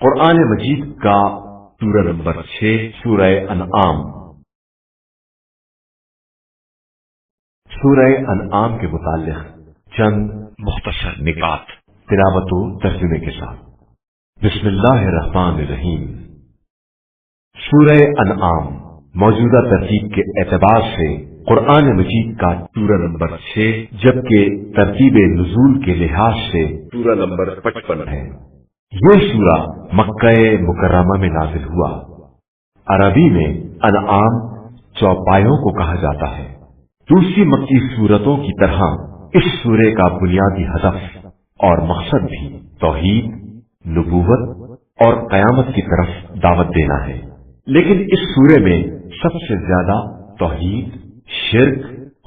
قرآن مجید کا سورہ نمبر 6 سورہ انعام۔ سورہ انعام کے متعلق چند مختصر نکات تلاوت و ترجمے کے ساتھ۔ بسم اللہ الرحمن الرحیم۔ سورہ انعام موجودہ ترتیب کے اعتبار سے قرآن مجید کا سورہ نمبر 6 جبکہ ترتیب نزول کے لحاظ سے سورہ نمبر 55 ہے۔ یہ سورہ مکہ مکرمہ میں نازل ہوا۔ عربی میں انعام چوپایوں کو کہا جاتا ہے۔ دوسری مکی سورتوں کی طرح اس سورے کا بنیادی ہدف اور مقصد بھی توحید، نبوت اور قیامت کی طرف دعوت دینا ہے، لیکن اس سورے میں سب سے زیادہ توحید، شرک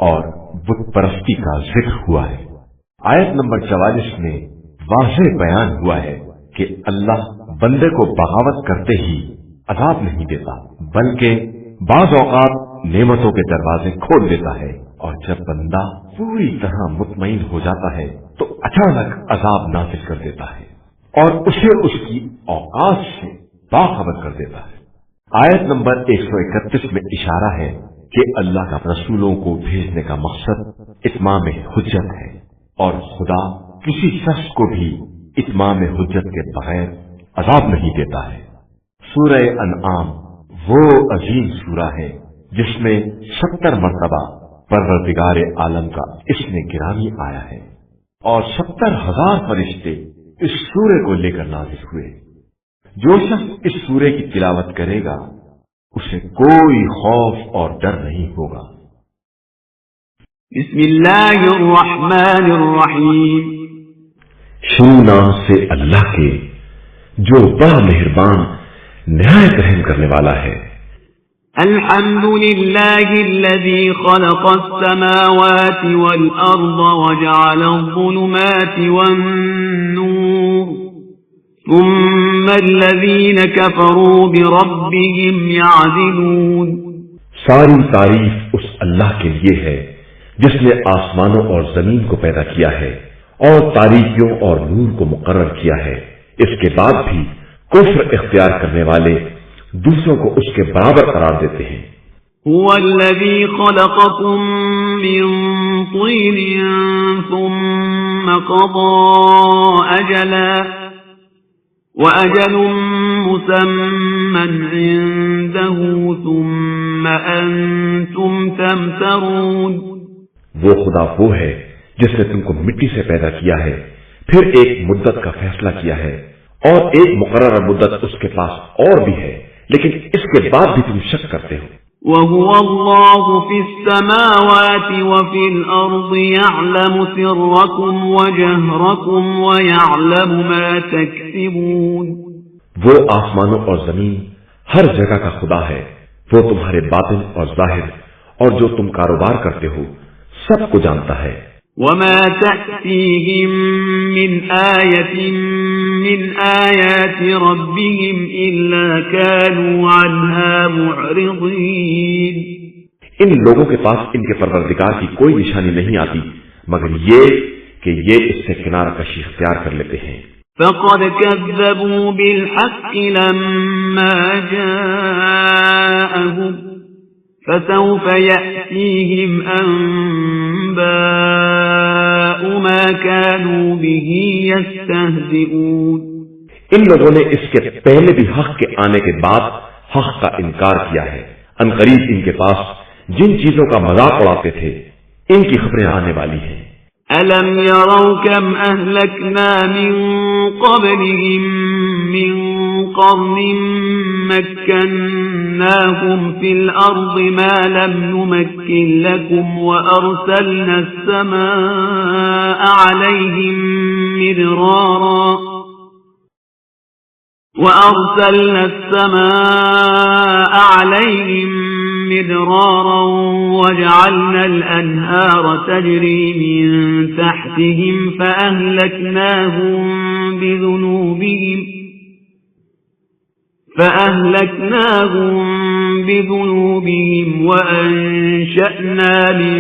اور بت پرستی کا ذکر ہوا ہے۔ آیت نمبر 44 میں واضح بیان ہوا ہے کہ اللہ بندے کو بغاوت کرتے ہی عذاب نہیں دیتا، بلکہ بعض اوقات نعمتوں کے دروازے کھول دیتا ہے، اور جب بندہ پوری طرح مطمئن ہو جاتا ہے تو اچانک عذاب نازل کر دیتا ہے اور اسے اس کی اوقات سے باخبر کر دیتا ہے۔ آیت نمبر 131 میں اشارہ ہے کہ اللہ کا رسولوں کو بھیجنے کا مقصد اتمام حجت ہے، اور خدا کسی شخص کو بھی اتمام حجت کے بغیر عذاب نہیں دیتا ہے۔ سورہ انعام وہ عظیم سورہ ہے جس میں 70 مرتبہ پروردگار عالم کا اسم گرامی آیا ہے، اور 70,000 فرشتے اس سورے کو لے کر نازل ہوئے۔ جو شخص اس سورے کی تلاوت کرے گا اسے کوئی خوف اور ڈر نہیں ہوگا۔ بسم اللہ الرحمن الرحیم۔ شروع نام سے اللہ کے جو بڑا مہربان نہایت رحم کرنے والا ہے۔ الحمد للہ الذی خلق السماوات والارض وجعل الظلمات والنور ثم الذین کفروا بربهم یعدلون۔ ساری تعریف اس اللہ کے لیے ہے جس نے آسمانوں اور زمین کو پیدا کیا ہے اور تاریکیوں اور نور کو مقرر کیا ہے، اس کے بعد بھی کفر اختیار کرنے والے دوسروں کو اس کے برابر قرار دیتے ہیں۔ هو الذی خلقکم من طین ثم قضى اجلا وأجل مسمى عنده ثم أنتم تمترون۔ وہ خدا وہ ہے جس نے تم کو مٹی سے پیدا کیا ہے، پھر ایک مدت کا فیصلہ کیا ہے، اور ایک مقررہ مدت اس کے پاس اور بھی ہے، لیکن اس کے بعد بھی تم شک کرتے ہو۔ وَهُوَ اللَّهُ فِي السَّمَاوَاتِ وَفِي الْأَرْضِ يَعْلَمُ سِرَّكُمْ وَجَهْرَكُمْ وَيَعْلَمُ مَا تَكْسِبُونَ۔ وہ آسمانوں اور زمین ہر جگہ کا خدا ہے، وہ تمہارے باطن اور ظاہر اور جو تم کاروبار کرتے ہو سب کو جانتا ہے۔ وَمَا تَأْتِيهِم مِّنْ آيَةٍ مِّنْ آيَاتِ رَبِّهِمْ إِلَّا كَانُوا عَنْهَا مُعْرِضِينَ۔ ان لوگوں کے پاس ان کے پروردگار کی کوئی نشانی نہیں آتی مگر یہ کہ یہ اس سے کنارہ کشی اختیار کر لیتے ہیں۔ فَقَدْ كَذَّبُوا بِالْحَقِّ لَمَّا جَاءَهُمْ فَسَوْفَ يَأْتِيهِمْ أَنبَاءُ مَا كَانُوا بِهِ يَسْتَهْزِئُونَ۔ ان لوگوں نے اس کے پہلے بھی حق کے آنے کے بعد حق کا انکار کیا ہے۔ عنقریب ان کے پاس جن چیزوں کا مذاق اڑاتے تھے ان کی خبریں آنے والی ہیں۔ أَلَمْ يَرَوْا كَمْ أَهْلَكْنَا مِنْ قَبْلِهِمْ مِنْ قَرْنٍ مَكَّنَّاهُمْ فِي الْأَرْضِ مَا لَمْ نُمَكِّنْ لَكُمْ وَأَرْسَلْنَا السَّمَاءَ عَلَيْهِمْ مِدْرَارًا وَجَعَلْنَا الْأَنْهَارَ تَجْرِي مِنْ تَحْتِهِمْ فَأَهْلَكْنَاهُمْ بِذُنُوبِهِمْ وَأَنشَأْنَا مِنْ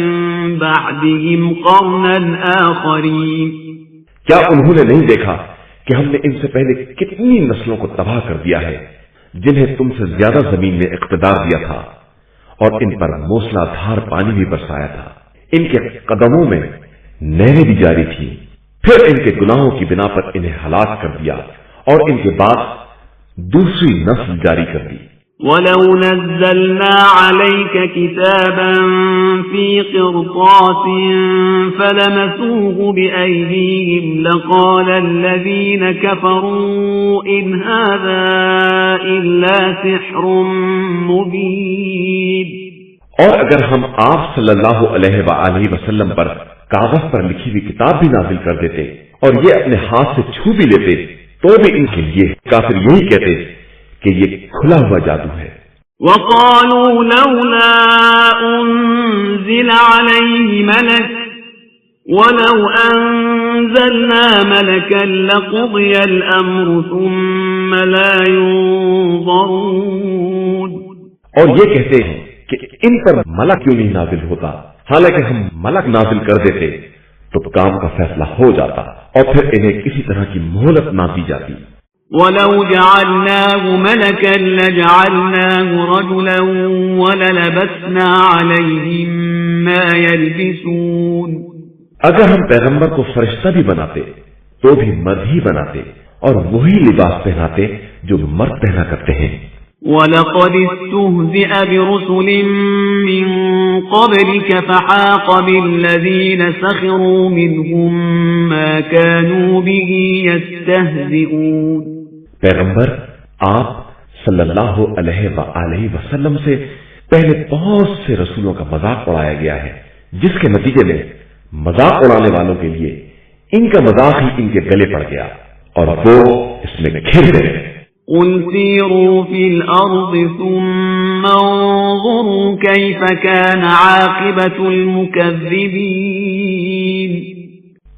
بَعْدِهِمْ قَرْنًا آخَرِينَ۔ کیا انہوں نے نہیں دیکھا کہ ہم نے ان سے پہلے کتنی نسلوں کو تباہ کر دیا ہے جنہیں تم سے زیادہ زمین میں اقتدار دیا تھا، اور ان پر موسلا دھار پانی بھی برسایا تھا، ان کے قدموں میں نہریں بھی جاری تھی، پھر ان کے گناہوں کی بنا پر انہیں ہلاک کر دیا اور ان کے بعد دوسری نسل جاری کر دی۔ وَلَوْ نَزَّلْنَا عَلَيْكَ كِتَابًا فِي قِرْطَاسٍ فَلَمَسُوهُ بِأَيْدِيهِمْ لَقَالَ الَّذِينَ كَفَرُوا إِنْ هَذَا إِلَّا سِحْرٌ مُبِينٌ۔ اور اگر ہم آپ صلی اللہ علیہ وآلہ وسلم پر کاغذ پر لکھی ہوئی کتاب بھی نازل کر دیتے اور یہ اپنے ہاتھ سے چھو بھی لیتے تو بھی ان کے لیے کافر یہی کہتے کہ یہ کھلا ہوا جادو ہے۔ وَقَالُوا لَوْلَا أُنزِلَ عَلَيْهِ مَلَكٌ وَلَوْ أَنزَلْنَا مَلَكًا لَقُضِيَ الْأَمْرُ ثُمَّ لَا يُنظَرُونَ۔ اور یہ کہتے ہیں کہ ان پر ملک کیوں نہیں نازل ہوتا، حالانکہ ہم ملک نازل کر دیتے تو کام کا فیصلہ ہو جاتا اور پھر انہیں کسی طرح کی مہلت نہ دی جاتی۔ وَلَوْ جَعَلْنَاهُ مَلَكًا لَجَعَلْنَاهُ رَجُلًا وَلَلَبَسْنَا عَلَيْهِمْ مَا يَلْبِسُونَ۔ اگر ہم پیغمبر کو فرشتہ بھی بناتے تو بھی مرد ہی بناتے اور وہی لباس پہناتے جو مرد پہنا کرتے ہیں۔ وَلَقَدِ اسْتُهْزِئَ بِرُسُلٍ مِّن قَبْلِكَ فَحَاقَ بِالَّذِينَ سَخِرُوا مِنْهُم مَّا كَانُوا بِهِ يَسْتَهْزِئُونَ۔ پیغمبر آپ صلی اللہ علیہ وآلہ وسلم سے پہلے بہت سے رسولوں کا مذاق اڑایا گیا ہے، جس کے نتیجے میں مذاق اڑانے والوں کے لیے ان کا مذاق ہی ان کے گلے پڑ گیا اور وہ اس میں گھر گئے۔ قُلْ سِيرُوا فِي الْأَرْضِ ثُمَّ انظُرُوا كَيْفَ كَانَ عَاقِبَةُ الْمُكَذِّبِينَ۔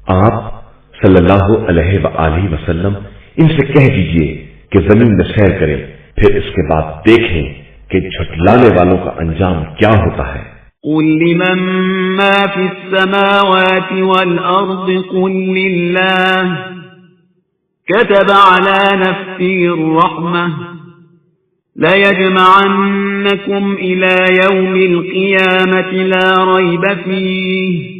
آپ صلی اللہ علیہ وآلہ وسلم ان سے کہہ دیجئے کہ زمین میں سیر کریں، پھر اس کے بعد دیکھیں کہ جھٹلانے والوں کا انجام کیا ہوتا ہے۔ قُلْ لِمَن مَّا فِي السَّمَاوَاتِ وَالْأَرْضِ قُلْ لِلَّهِ كَتَبَ عَلَى نَفْسِهِ الرَّحْمَةَ لَيَجْمَعَنَّكُمْ إِلَى يَوْمِ الْقِيَامَةِ لَا رَيْبَ فِيهِ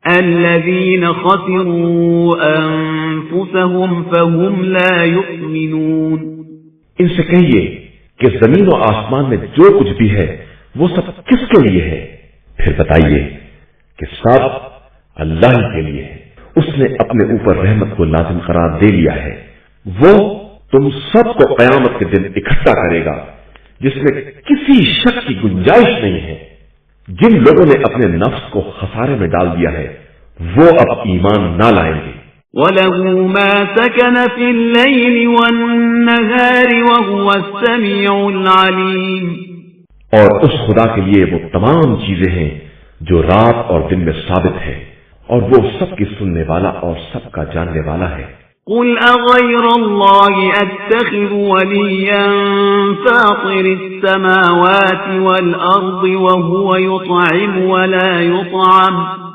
الَّذِينَ خَسِرُوا أَنفُسَهُمْ فَهُمْ لَا يُؤْمِنُونَ۔ ان سے کہیے کہ زمین و آسمان میں جو کچھ بھی ہے وہ سب کس کے لیے ہے؟ پھر بتائیے کہ سب اللہ ہی کے لیے ہے۔ اس نے اپنے اوپر رحمت کو لازم قرار دے لیا ہے۔ وہ تم سب کو قیامت کے دن اکٹھا کرے گا جس میں کسی شک کی گنجائش نہیں ہے۔ جن لوگوں نے اپنے نفس کو خسارے میں ڈال دیا ہے وہ اب ایمان نہ لائیں گے۔ وَلَهُ مَا سَكَنَ فِي اللَّيْلِ وَالنَّهَارِ وَهُوَ السَّمِيعُ الْعَلِيمُ۔ اور اس خدا کے لیے وہ تمام چیزیں ہیں جو رات اور دن میں ثابت ہے اور وہ سب کی سننے والا اور سب کا جاننے والا ہے۔ قُلْ أَغَيْرَ اللَّهِ أَتَّخِذُ وَلِيًّا فَاطِرِ السَّمَاوَاتِ وَالْأَرْضِ وَهُوَ يُطْعِمُ وَلَا يُطْعَمُ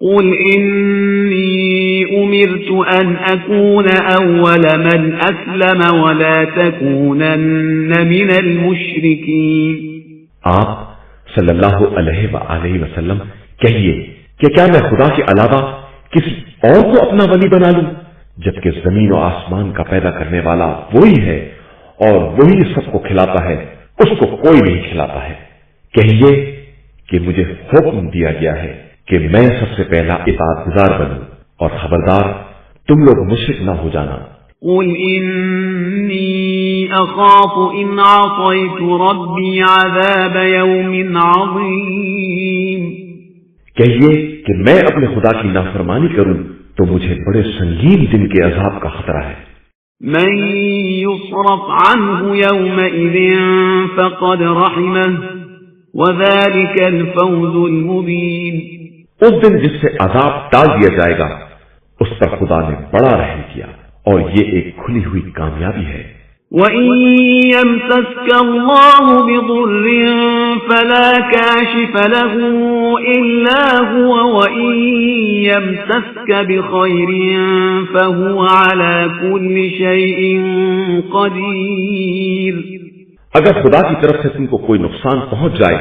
قُلْ إِنِّي أُمِرْتُ أَنْ أَكُونَ أَوَّلَ مَنْ أَسْلَمَ وَلَا تَكُونَنَّ مِنَ الْمُشْرِكِينَ۔ آپ صلی اللہ علیہ وآلہ وسلم کہیے کہ کیا میں خدا کے علاوہ کسی اور کو اپنا ولی بنا لوں جبکہ زمین و آسمان کا پیدا کرنے والا وہی ہے اور وہی سب کو کھلاتا ہے، اس کو کوئی نہیں کھلاتا ہے۔ کہیے کہ مجھے حکم دیا گیا ہے کہ میں سب سے پہلا اطاعت گزار بنوں اور خبردار تم لوگ مشرک نہ ہو جانا۔ قُلْ إِنِّي أَخَافُ إِنْ عَصَيْتُ رَبِّي عَذَابَ يَوْمٍ عَظِيمٍ۔ کہیے کہ میں اپنے خدا کی نافرمانی کروں تو مجھے بڑے سنگین دن کے عذاب کا خطرہ ہے۔ مَن يُصْرَفْ عَنْهُ يَوْمَئِذٍ فَقَدْ رَحِمَهُ وَذَلِكَ الْفَوْزُ الْمُبِينُ۔ اس دن جس سے عذاب ٹال دیا جائے گا اس پر خدا نے بڑا رحم کیا اور یہ ایک کھلی ہوئی کامیابی ہے۔ وَإِن يَمْسَسْكَ اللَّهُ بِضُرٍّ فَلَا كَاشِفَ لَهُ إِلَّا هُوَ وَإِن يَمْسَسْكَ بِخَيْرٍ فَهُوَ عَلَى كُلِّ شَيْءٍ قَدِيرٌ۔ اگر خدا کی طرف سے تم کو کوئی نقصان پہنچ جائے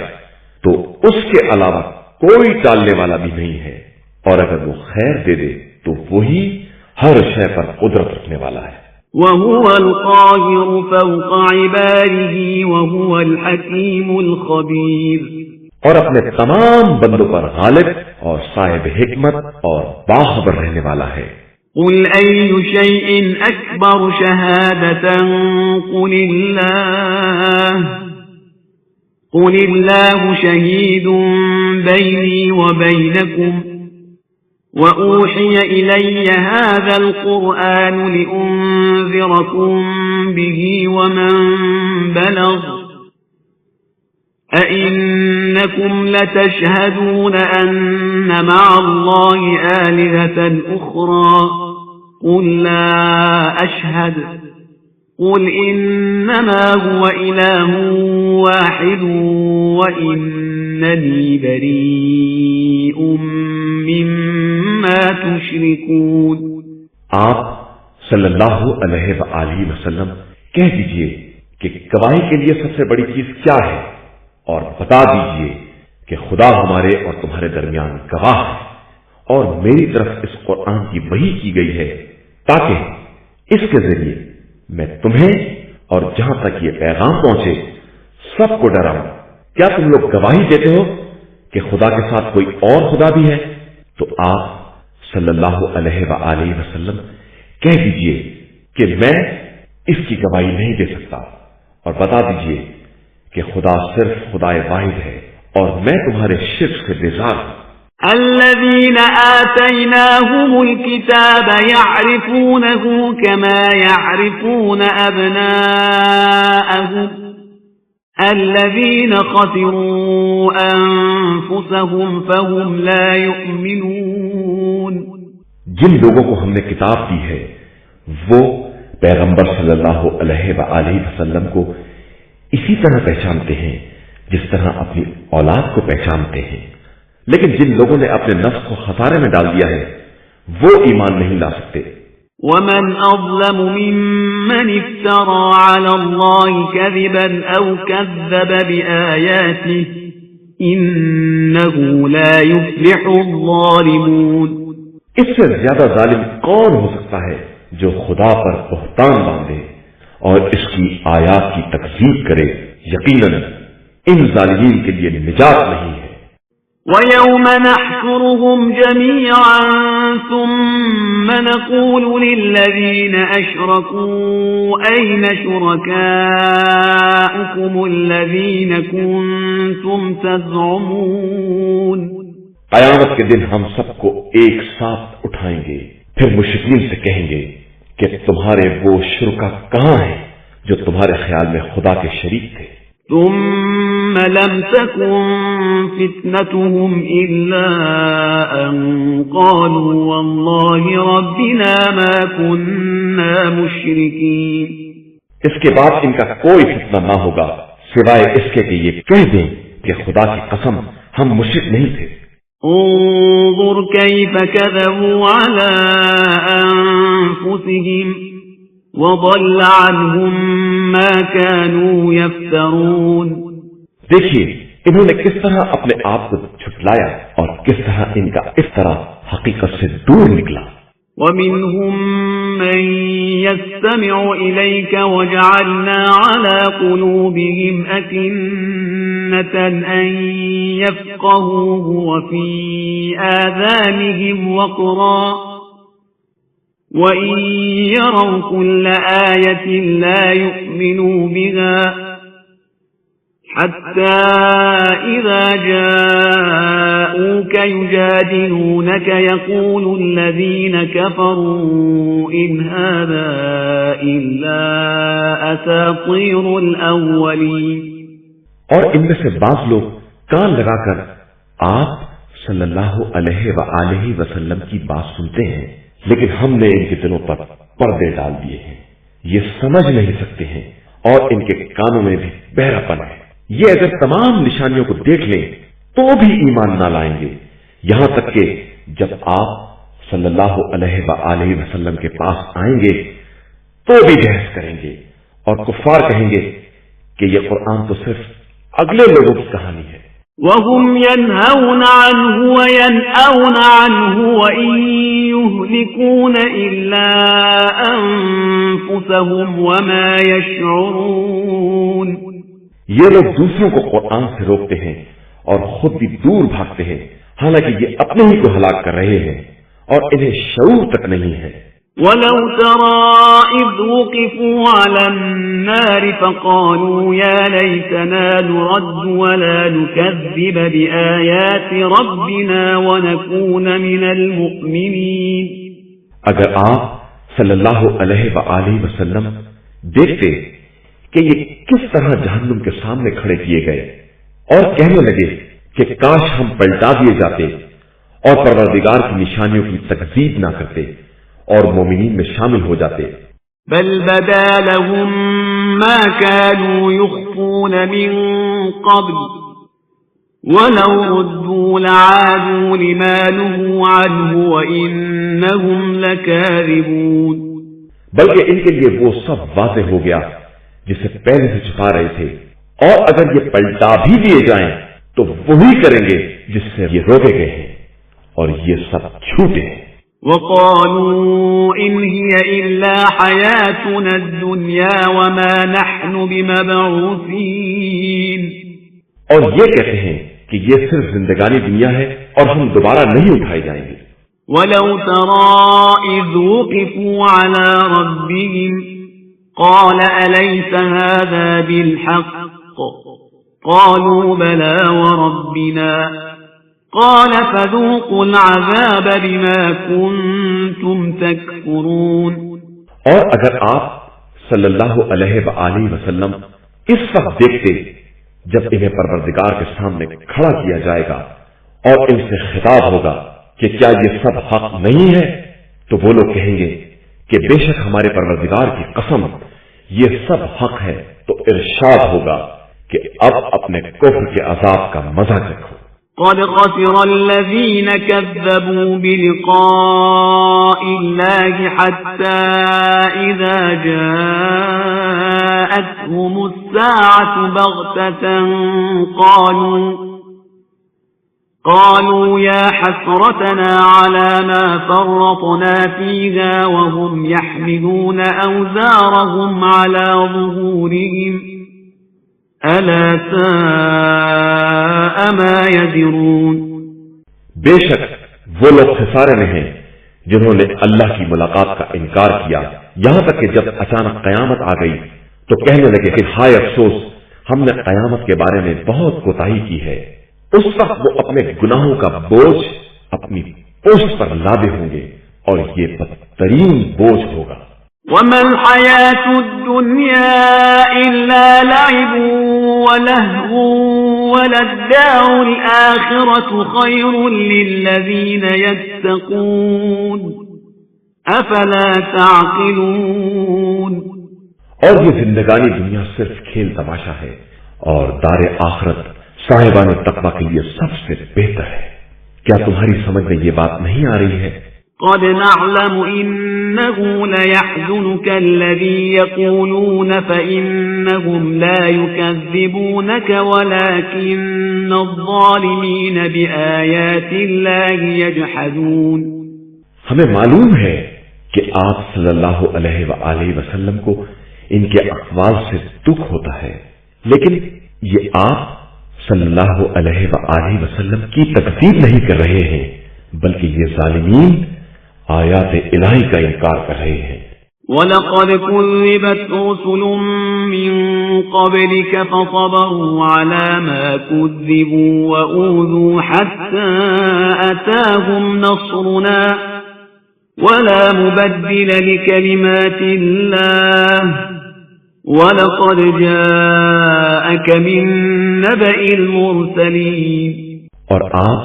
تو اس کے علاوہ کوئی ٹالنے والا بھی نہیں ہے، اور اگر وہ خیر دے دے تو وہی ہر شے پر قدرت رکھنے والا ہے۔ وَهُوَ الْقَاهِرُ فَوْقَ عِبَادِهِ وَهُوَ الْحَكِيمُ الْخَبِيرُ، اور اپنے تمام بندوں پر غالب اور صاحب حکمت اور باخبر رہنے والا ہے۔ قُلْ أَيُّ شَيْءٍ أَكْبَرُ شَهَادَةً قُلِ اللَّهُ شَهِيدٌ بَيْنِي وَبَيْنَكُمْ وَأُوحِيَ إِلَيَّ هَذَا الْقُرْآنُ لِأُنذِرَكُم بِهِ وَمَن بَلَغَ أَئِنَّكُمْ لَتَشْهَدُونَ أَنَّ مَعَ اللَّهِ آلِهَةً أُخْرَى قُل لَّا أَشْهَدُ قُلْ إِنَّمَا هُوَ إِلَٰهٌ وَاحِدٌ وَإِنَّنِي بَرِيءٌ مِّمَّا تُشْرِكُونَ۔ آپ صلی اللہ علیہ وآلہ وسلم کہہ دیجئے کہ گواہی کے لیے سب سے بڑی چیز کیا ہے، اور بتا دیجئے کہ خدا ہمارے اور تمہارے درمیان گواہ ہے، اور میری طرف اس قرآن کی وحی کی گئی ہے تاکہ اس کے ذریعے میں تمہیں اور جہاں تک یہ پیغام پہنچے سب کو ڈراؤں۔ کیا تم لوگ گواہی دیتے ہو کہ خدا کے ساتھ کوئی اور خدا بھی ہے؟ تو آپ صلی اللہ علیہ وآلہ وسلم کہہ دیجئے کہ میں اس کی گواہی نہیں دے سکتا، اور بتا دیجئے کہ خدا صرف خدا واحد ہے، اور میں تمہارے شرک سے بیزار ہوں۔ الذين آتيناهم الكتاب يعرفونه كما يعرفون أبناءهم الذين خسروا أنفسهم فهم لا يؤمنون۔ جن لوگوں کو ہم نے کتاب دی ہے وہ پیغمبر صلی اللہ علیہ وآلہ وسلم کو اسی طرح پہچانتے ہیں جس طرح اپنی اولاد کو پہچانتے ہیں، لیکن جن لوگوں نے اپنے نفس کو خسارے میں ڈال دیا ہے وہ ایمان نہیں لا سکتے۔ وَمَنْ أَظْلَمُ مِمَّنِ افْتَرَى عَلَى اللَّهِ كَذِبًا أَوْ كَذَّبَ بِآيَاتِهِ إِنَّهُ لَا يُفْلِحُ الظَّالِمُونَ۔ اس سے زیادہ ظالم کون ہو سکتا ہے جو خدا پر بہتان باندھے اور اس کی آیات کی تکذیب کرے؟ یقیناً ان ظالمین کے لیے نجات نہیں ہے۔ وَيَوْمَ نَحْشُرُهُمْ جَمِيعًا ثُمَّ نَقُولُ لِلَّذِينَ أَشْرَكُوا أَيْنَ شُرَكَاؤُكُمُ الَّذِينَ كُنتُمْ تَزْعُمُونَ۔ قیامت کے دن ہم سب کو ایک ساتھ اٹھائیں گے، پھر مشرکین سے کہیں گے کہ تمہارے وہ شرکا کہاں ہیں جو تمہارے خیال میں خدا کے شریک تھے؟ ثم لم تكن فتنتهم إلا أن قالوا والله ربنا ما كنا مشركين۔ اس کے بعد ان کا کوئی فتنہ نہ ہوگا سوائے اس کے کہ یہ کہہ دیں کہ خدا کی قسم ہم مشرک نہیں تھے۔ انظر كيف كذبوا على أنفسهم وضل عنهم ما كانوا يفترون۔ دیکھیے انہوں نے کس طرح اپنے آپ کو جھٹلایا اور کس طرح ان کا افترا حقیقت سے دور نکلا۔ وَمِنْهُمْ مَنْ يَسْتَمِعُ إِلَيْكَ وَجَعَلْنَا عَلَى قُلُوبِهِمْ أَكِنَّةً أَنْ يَفْقَهُوهُ وَفِي آذَانِهِمْ وَقْرًا وَإِنْ يَرَوْا كُلَّ آيَةٍ لَا يُؤْمِنُوا بِهَا حَتَّى إِذَا جَاءُوكَ يُجَادِلُونَكَ يَقُولُ الَّذِينَ كَفَرُوا إِنْ هَذَا إِلَّا أَسَاطِيرُ الْأَوَّلِينَ۔ اور ان میں سے بعض لوگ کان لگا کر آپ صلی اللہ علیہ وآلہ وسلم کی بات سنتے ہیں، لیکن ہم نے ان کے دلوں پر پردے ڈال دیے ہیں۔ یہ سمجھ نہیں سکتے ہیں اور ان کے کانوں میں بھی بہراپن ہے. یہ اگر تمام نشانیوں کو دیکھ لیں تو بھی ایمان نہ لائیں گے، یہاں تک کہ جب آپ صلی اللہ علیہ وآلہ وسلم کے پاس آئیں گے تو بھی بحث کریں گے اور کفار کہیں گے کہ یہ قرآن تو صرف اگلے لوگوں کی کہانی ہے. وَهُمْ يَنْهَوْنَ عَنْهُ وَيَنْأَوْنَ عَنْهُ وَإِنْ يُهْلِكُونَ إِلَّا أَنفُسَهُمْ وَمَا يَشْعُرُونَ. یہ لوگ دوسروں کو قرآن سے روکتے ہیں اور خود بھی دور بھاگتے ہیں، حالانکہ یہ اپنے ہی کو ہلاک کر رہے ہیں اور انہیں شعور تک نہیں ہے. وَلَوْ تَرَى إِذْ وُقِفُوا عَلَى النَّارِ فَقَالُوا يَا لَيْتَنَا نُرَدُّ وَلَا نُكَذِّبَ بِآيَاتِ رَبِّنَا وَنَكُونَ مِنَ الْمُؤْمِنِينَ. اگر آپ صلی اللہ علیہ وآلہ وسلم دیکھتے کہ یہ کس طرح جہنم کے سامنے کھڑے کیے گئے اور کہنے لگے کہ کاش ہم پلٹا دیے جاتے اور پروردگار کی نشانیوں کی تکذیب نہ کرتے اور مومنین میں شامل ہو جاتے. بل بدا لهم ما كانوا يخفون من قبل ولو ردوا لعادوا لما نهوا عنه وإنهم لكاذبون. بلکہ ان کے لیے وہ سب واضح ہو گیا جسے پہلے سے چھپا رہے تھے، اور اگر یہ پلٹا بھی دیے جائیں تو وہی کریں گے جس سے یہ روکے گئے ہیں، اور یہ سب جھوٹے ہیں. وقالوا إن هي إلا حياتنا الدنيا وما نحن بمبعوثين. اور یہ کہتے ہیں کہ یہ صرف زندگانی دنیا ہے اور ہم دوبارہ نہیں اٹھائے جائیں گے. ولو ترى إذ وقفوا على ربهم قال أليس هذا بالحق قالوا بلى وربنا قال فذوقوا العذاب بما كنتم تكفرون. اور اگر آپ صلی اللہ علیہ وآلہ وسلم اس وقت دیکھتے جب انہیں پروردگار کے سامنے کھڑا کیا جائے گا اور ان سے خطاب ہوگا کہ کیا یہ سب حق نہیں ہے، تو وہ لوگ کہیں گے کہ بے شک ہمارے پروردگار کی قسم یہ سب حق ہے. تو ارشاد ہوگا کہ اب اپنے کفر کے عذاب کا مزہ چکھو. قد خسر الذين كذبوا بلقاء الله حتى إذا جاءتهم الساعة بغتة قالوا يا حسرتنا على ما فرطنا فيها وهم يحملون أوزارهم على ظهورهم ألا ساء ما يزرون. بے شک وہ لوگ خسارے میں ہیں جنہوں نے اللہ کی ملاقات کا انکار کیا، یہاں تک کہ جب اچانک قیامت آ گئی تو کہنے لگے کہ ہائے افسوس، ہم نے قیامت کے بارے میں بہت کوتاہی کی ہے. اس وقت وہ اپنے گناہوں کا بوجھ اپنی پشت پر لادے ہوں گے اور یہ بدترین بوجھ ہوگا. وَمَا الْحَيَاةُ الدُّنْيَا إِلَّا لَعِبٌ وَلَهْوٌ وَلَلدَّارُ الْآخِرَةُ خَيْرٌ لِّلَّذِينَ يَتَّقُونَ أَفَلَا تَعْقِلُونَ. اور یہ زندگانی دنیا صرف کھیل تماشا ہے اور دار آخرت صاحبان تقوی کے لیے سب سے بہتر ہے. کیا تمہاری سمجھ میں یہ بات نہیں آ رہی ہے؟ قد نعلم إنه ليحزنك الذي يقولون فإنهم لا يكذبونك ولكن الظالمين بآيات الله يجحدون. ہمیں معلوم ہے کہ آپ صلی اللہ علیہ وآلہ وسلم کو ان کے اقوال سے دکھ ہوتا ہے، لیکن یہ آپ صلی اللہ علیہ وآلہ وسلم کی تکذیب نہیں کر رہے ہیں، بلکہ یہ ظالمین آیات الہی کا انکار کر رہے ہیں. وَلَقَدْ كُذِّبَتْ رُسُلٌ مِّن قَبْلِكَ فَصَبَرُوا عَلَى مَا كُذِّبُوا وَأُوذُوا حَتَّى أَتَاهُمْ نَصْرُنَا وَلَا مُبَدِّلَ لِكَلِمَاتِ اللَّهِ وَلَقَدْ جَاءَكَ مِن نَّبَإِ الْمُرْسَلِينَ. اور آپ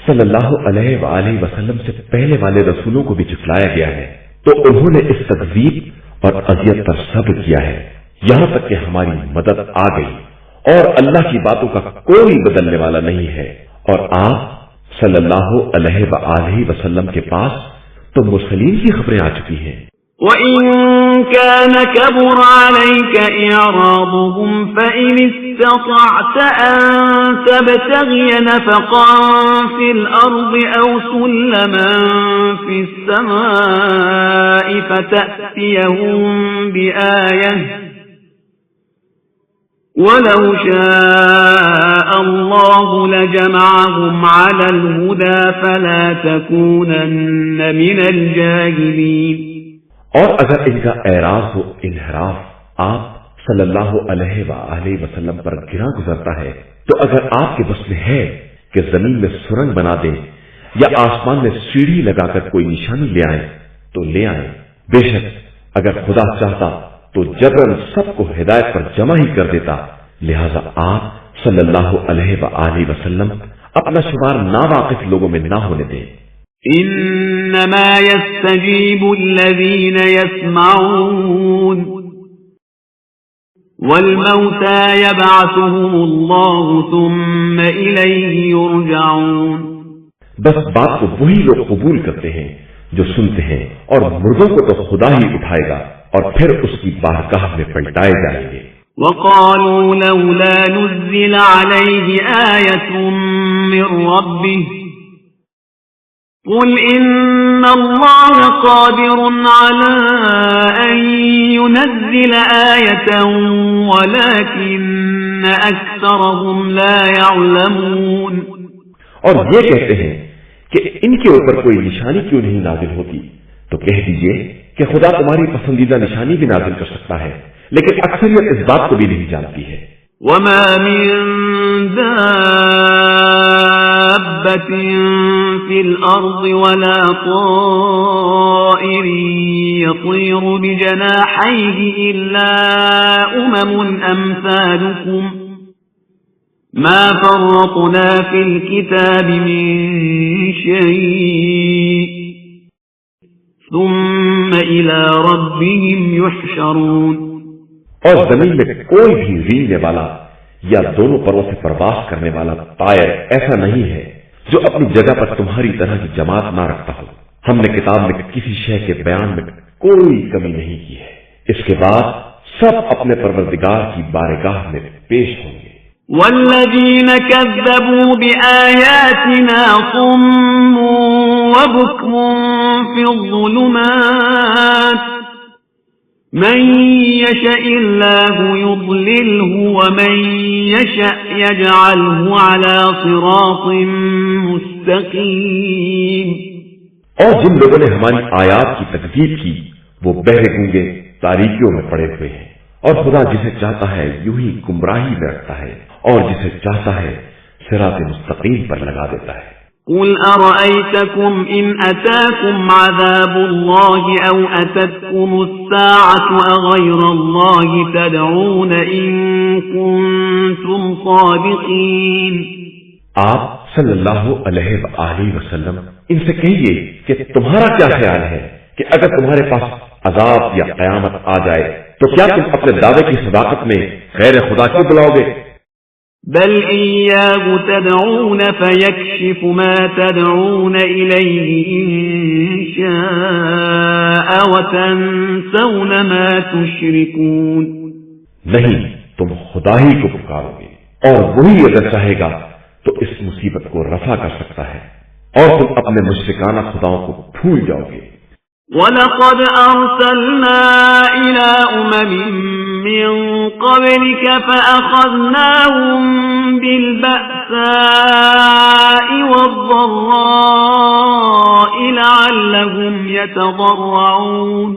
صلی اللہ علیہ وآلہ وسلم سے پہلے والے رسولوں کو بھی جھٹلایا گیا ہے، تو انہوں نے اس تکذیب اور اذیت پر صبر کیا ہے یہاں تک کہ ہماری مدد آ گئی، اور اللہ کی باتوں کا کوئی بدلنے والا نہیں ہے۔ اور آپ صلی اللہ علیہ وآلہ وسلم کے پاس تو مرسلین کی خبریں آ چکی ہیں۔ وَإِن كَانَ كَبُرَ عَلَيْكَ إِعْرَاضُهُمْ فَإِنِ اسْتَطَعْتَ أَن تَبْتَغِيَ نَفَقًا فِي الْأَرْضِ أَوْ سُلَّمًا فِي السَّمَاءِ فَتَأْتِيَهُم بِآيَةٍ وَلَوْ شَاءَ اللَّهُ لَجَمَعَهُمْ عَلَى الْهُدَى فَلَا تَكُونَنَّ مِنَ الْجَاهِلِينَ۔ اور اگر ان کا اعراض و انحراف آپ صلی اللہ علیہ وآلہ وسلم پر گرا گزرتا ہے تو اگر آپ کے بس میں ہے کہ زمین میں سرنگ بنا دیں یا آسمان میں سیڑھی لگا کر کوئی نشانی لے آئیں تو لے آئیں، بے شک اگر خدا چاہتا تو جبرن سب کو ہدایت پر جمع ہی کر دیتا، لہذا آپ صلی اللہ علیہ وآلہ وسلم اپنا شمار ناواقف لوگوں میں نہ ہونے دیں۔ انما يستجيب الذين يسمعون والموتى يبعثهم الله ثم إليه يرجعون۔ بس بات کو وہی لوگ قبول کرتے ہیں جو سنتے ہیں، اور مردوں کو تو خدا ہی اٹھائے گا اور پھر اس کی بارگاہ میں پلٹائے جائیں گے۔ وقالوا لولا نزل عليه آية من ربه قل إن الله قادر على أن ينزل آية ولكن أكثرهم لا يعلمون۔ اور یہ کہتے ہیں کہ ان کے اوپر کوئی نشانی کیوں نہیں نازل ہوتی، تو کہہ دیجئے کہ خدا تمہاری پسندیدہ نشانی بھی نازل کر سکتا ہے، لیکن اکثریت اس بات کو بھی نہیں جانتی ہے۔ وما من دابة في الأرض ولا طائر يطير بجناحيه إلا أمثالكم ما فرطنا في الكتاب من شيء ثم إلى ربهم يحشرون۔ اور زمین میں کوئی بھی ریلنے والا یا دونوں پروں سے پرواز کرنے والا طائر ایسا نہیں ہے جو اپنی جگہ پر تمہاری طرح کی جماعت نہ رکھتا ہو۔ ہم نے کتاب میں کسی شے کے بیان میں کوئی کمی نہیں کی ہے، اس کے بعد سب اپنے پروردگار کی بارگاہ میں پیش ہوں گے۔ والذین کذبوا بآیاتنا صم وبکم فی الظلمات من يشاء الله يضلله ومن يشاء يجعله على صراط مستقيم۔ اور جن لوگوں نے ہماری آیات کی تکذیب کی وہ بہرے گونگے تاریکیوں میں پڑے ہوئے ہیں، اور خدا جسے چاہتا ہے یوں ہی گمراہی میں رکھتا ہے اور جسے چاہتا ہے صراط مستقیم پر لگا دیتا ہے۔ قل أرأيتكم إن أتاكم عذاب الله أو أتتكم الساعة أغير الله تدعون إن كنتم صادقين۔ آپ صلی اللہ علیہ وآلہ وسلم ان سے کہیے کہ تمہارا کیا خیال ہے کہ اگر تمہارے پاس عذاب یا قیامت آ جائے تو کیا تم اپنے دعوے کی صداقت میں غیر خدا کیوں بلاؤ گے؟ بل إياه تدعون فيكشف ما تدعون إليه إن شاء وتنسون ما تشركون۔ نہیں، تم خدا ہی کو پکارو گے اور وہی اگر چاہے گا تو اس مصیبت کو رفع کر سکتا ہے، اور تم اپنے مشرکانہ خداؤں کو بھول جاؤ گے۔ وَلَقَدْ أَرْسَلْنَا إِلَى أُمَمٍ مِّن قَبْلِكَ فَأَخَذْنَاهُم بِالْبَأْسَاءِ وَالضَّرَّاءِ لَعَلَّهُمْ يَتَضَرَّعُونَ۔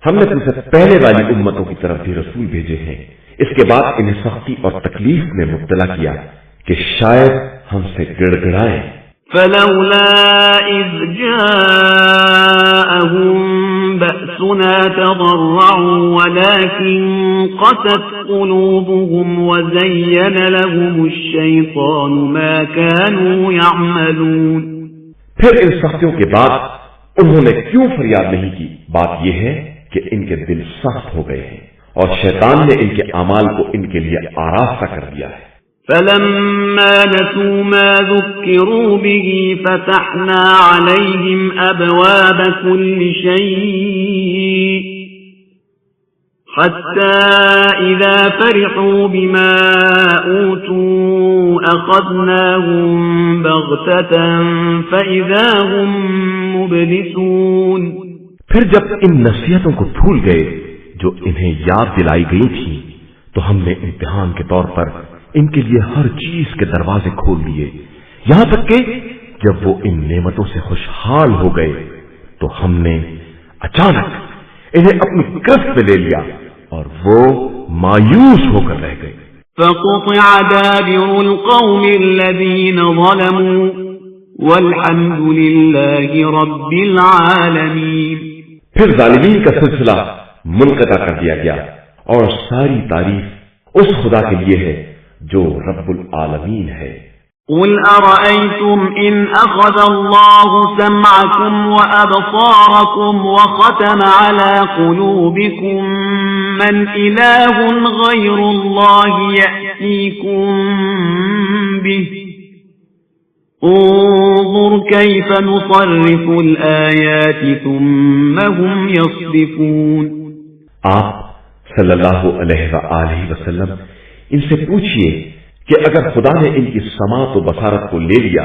ہم نے تم سے پہلے والی امتوں کی طرف بھی رسول بھیجے ہیں، اس کے بعد انہیں سختی اور تکلیف میں مبتلا کیا کہ شاید ہم سے گڑ گڑائیں۔ فلولا إذ جاءهم بأسنا تضرعوا ولكن قست قلوبهم وزين لهم الشيطان ما كانوا يعملون۔ پھر ان سختیوں کے بعد انہوں نے کیوں فریاد نہیں کی؟ بات یہ ہے کہ ان کے دل سخت ہو گئے ہیں اور شیطان نے ان کے اعمال کو ان کے لیے آراستہ کر دیا ہے۔ فلما نسوا ما ذكروا به فتحنا عليهم أبواب كل شيء حتى إذا فرحوا بما أوتوا أخذناهم بغتة فإذا هم مبلسون۔ پھر جب ان نصیحتوں کو بھول گئے جو انہیں یاد دلائی گئی تھی تو ہم نے امتحان کے طور پر ان کے لیے ہر چیز کے دروازے کھول دیے، یہاں تک کہ جب وہ ان نعمتوں سے خوشحال ہو گئے تو ہم نے اچانک انہیں اپنی گرفت میں لے لیا اور وہ مایوس ہو کر رہ گئے۔ فقطع دابر القوم الذين ظلموا والحمد لله رب العالمين۔ پھر ظالمین کا سلسلہ منقطع کر دیا گیا اور ساری تعریف اس خدا کے لیے ہے جو رب العالمین ہے۔ قل أرأيتم إن أخذ الله سمعكم وأبصاركم وختم على قلوبكم من إله غير الله يأتيكم به انظر كيف نصرف الآيات ثم هم يصدفون۔ آپ صلی اللہ علیہ وآلہ وسلم ان سے پوچھئے کہ اگر خدا نے ان کی سماعت و بصارت کو لے لیا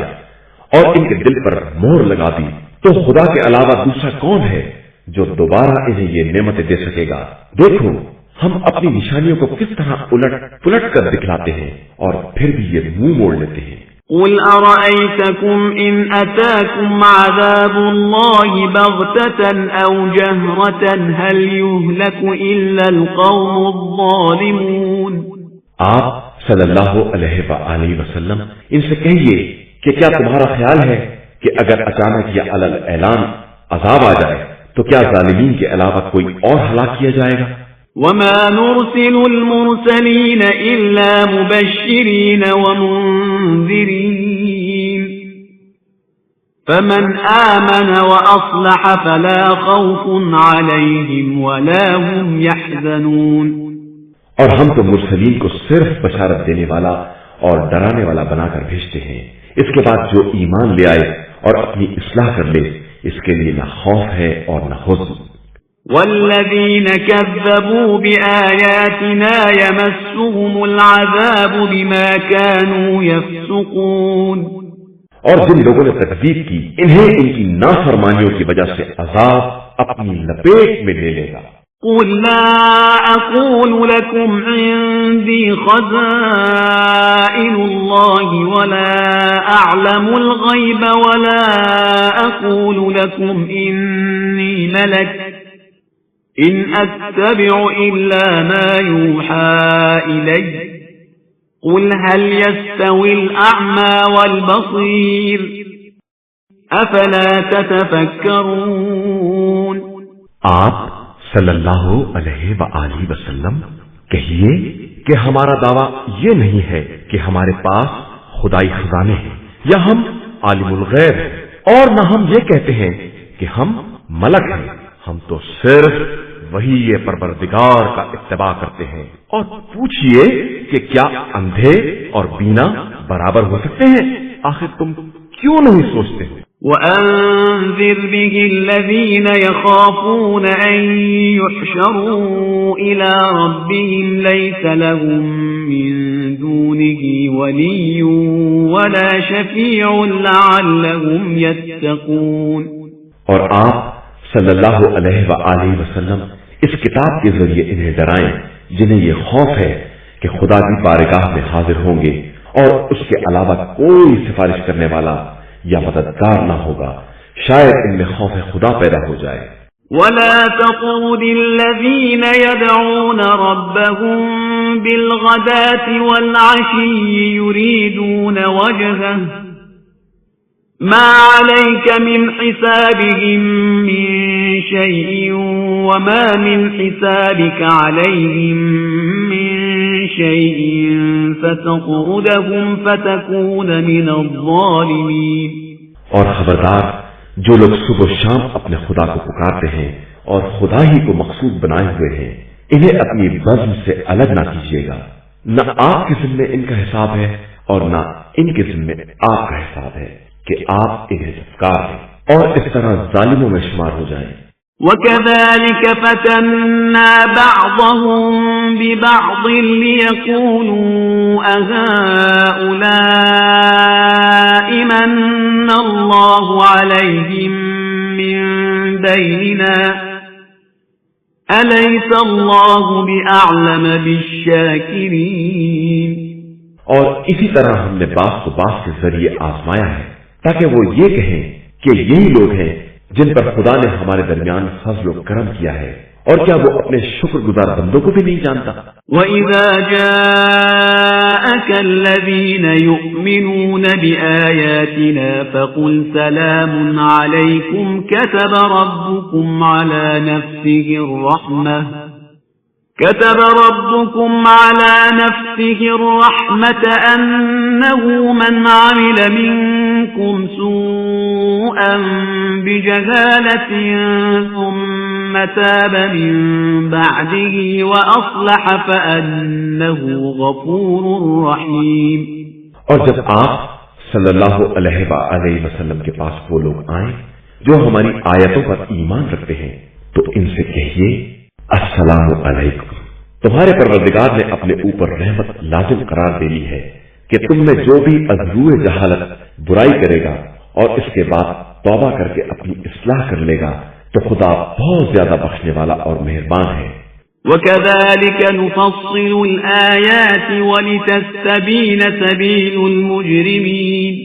اور ان کے دل پر مہر لگا دی تو خدا کے علاوہ دوسرا کون ہے جو دوبارہ انہیں یہ نعمتیں دے سکے گا؟ دیکھو ہم اپنی نشانیوں کو کس طرح الٹ پلٹ کر دکھلاتے ہیں اور پھر بھی یہ منہ موڑ لیتے ہیں۔ قل أرأيتكم إن أتاكم عذاب الله بغتة أو جهرة هل يهلك إلا القوم الظالمون۔ آپ صلی اللہ علیہ وآلہ وسلم ان سے کہیے کہ کیا تمہارا خیال ہے کہ اگر اچانک یا علل اعلان عذاب آ جائے تو کیا ظالمین کے علاوہ کوئی اور ہلاک کیا جائے گا؟ وما نرسل المرسلين إلا مبشرين ومنذرين فمن آمن وأصلح فلا خوف عليهم ولا هم يحزنون۔ اور ہم تو مرسلین کو صرف بشارت دینے والا اور ڈرانے والا بنا کر بھیجتے ہیں، اس کے بعد جو ایمان لے آئے اور اپنی اصلاح کر لے اس کے لیے نہ خوف ہے اور نہ حزن۔ والذين كذبوا بآياتنا يمسهم العذاب بما كانوا يفسقون۔ اور جن لوگوں نے تکذیب کی انہیں ان کی نافرمانیوں کی وجہ سے عذاب اپنی لپیٹ میں لے لے گا۔ قل لا أقول لكم عندي خزائن الله ولا أعلم الغيب ولا أقول لكم إني ملك إن أتبع إلا ما يوحى إلي قل هل يستوي الأعمى والبصير أفلا تتفكرون۔ آپ صلی اللہ علیہ وآلہ وسلم کہیے کہ ہمارا دعویٰ یہ نہیں ہے کہ ہمارے پاس خدائی خزانے ہیں یا ہم عالم الغیب ہیں، اور نہ ہم یہ کہتے ہیں کہ ہم ملک ہیں، ہم تو صرف وہی یہ پروردگار کا اتباع کرتے ہیں۔ اور پوچھئے کہ کیا اندھے اور بینا برابر ہو سکتے ہیں؟ آخر تم کیوں نہیں سوچتے ہو؟ وَأَنذِرْ بِهِ الَّذِينَ يَخَافُونَ أَن يُحْشَرُوا إِلَى رَبِّهِمْ لَيْسَ لَهُم مِّن دُونِهِ وَلِيٌّ وَلَا شَفِيعٌ لَّعَلَّهُمْ يَتَّقُونَ۔ اور آپ صلی اللہ علیہ وآلہ وسلم اس کتاب کے ذریعے انہیں ڈرائیں جنہیں یہ خوف ہے کہ خدا کی بارگاہ میں حاضر ہوں گے اور اس کے علاوہ کوئی سفارش کرنے والا یا مددگار نہ ہوگا، شاید ان میں خوف خدا پیدا ہو جائے۔ وَلَا تَطْرُدِ الَّذِينَ يَدْعُونَ رَبَّهُم بِالْغَدَاةِ وَالْعَشِيِّ يُرِيدُونَ وَجْهَهُ مَا عَلَيْكَ مِنْ حِسَابِهِم مِّن شَيْءٍ وَمَا مِنْ حِسَابِكَ عَلَيْهِم مِّن شَيْءٍ فَتَطْرُدَهُمْ فَتَكُونَ مِنَ الظَّالِمِينَ۔ اور خبردار جو لوگ صبح و شام اپنے خدا کو پکارتے ہیں اور خدا ہی کو مقصود بنائے ہوئے ہیں، انہیں اپنی بزم سے الگ نہ کیجیے گا، نہ آپ کے ذمے ان کا حساب ہے اور نہ ان کے ذمے آپ کا حساب ہے کہ آپ انہیں سفکار ہیں اور اس طرح ظالموں میں شمار ہو جائیں۔ وَكَذَلِكَ فَتَنَّا بَعْضَهُم بِبَعْضٍ لِيَقُولُوا أَهَٰؤُلَاءِ مَنَّ اللَّهُ عَلَيْهِم مِّن بَيْنِنَا أَلَيْسَ اللَّهُ بِأَعْلَمَ بِالشَّاكِرِينَ۔ اور اسی طرح ہم نے بعض کو بعض کے ذریعے آزمایا ہے تاکہ وہ یہ کہیں کہ یہی لوگ ہیں جن پر خدا نے ہمارے درمیان فضل و کرم کیا ہے، اور کیا وہ اپنے شکر گزار بندوں کو بھی نہیں جانتا؟ وَإِذَا جَاءَكَ الَّذِينَ يُؤْمِنُونَ بِآيَاتِنَا فَقُلْ سَلَامٌ عَلَيْكُمْ كَتَبَ رَبُّكُمْ عَلَى نَفْسِهِ الرَّحْمَةَ أَنَّهُ مَنْ عَمِلَ مِنكُمْ سُوءًا بِجَهَالَةٍ ثُمَّ تَابَ مِن بَعْدِهِ وَأَصْلَحَ فَأَنَّهُ غَفُورٌ رَّحِيمٌ۔ اور جب آپ صلی اللہ علیہ وآلہ وسلم کے پاس وہ لوگ آئیں جو ہماری آیتوں پر ایمان رکھتے ہیں تو ان سے کہیے السلام علیکم، تمہارے پروردگار نے اپنے اوپر رحمت لازم قرار دے لی ہے کہ تم میں جو بھی عذرو جہالت برائی کرے گا اور اس کے بعد توبہ کر کے اپنی اصلاح کر لے گا تو خدا بہت زیادہ بخشنے والا اور مہربان ہے۔ وَكَذَلِكَ نُفَصِّلُ الْآيَاتِ وَلِتَسْتَبِينَ سَبِيلُ الْمُجْرِمِينَ،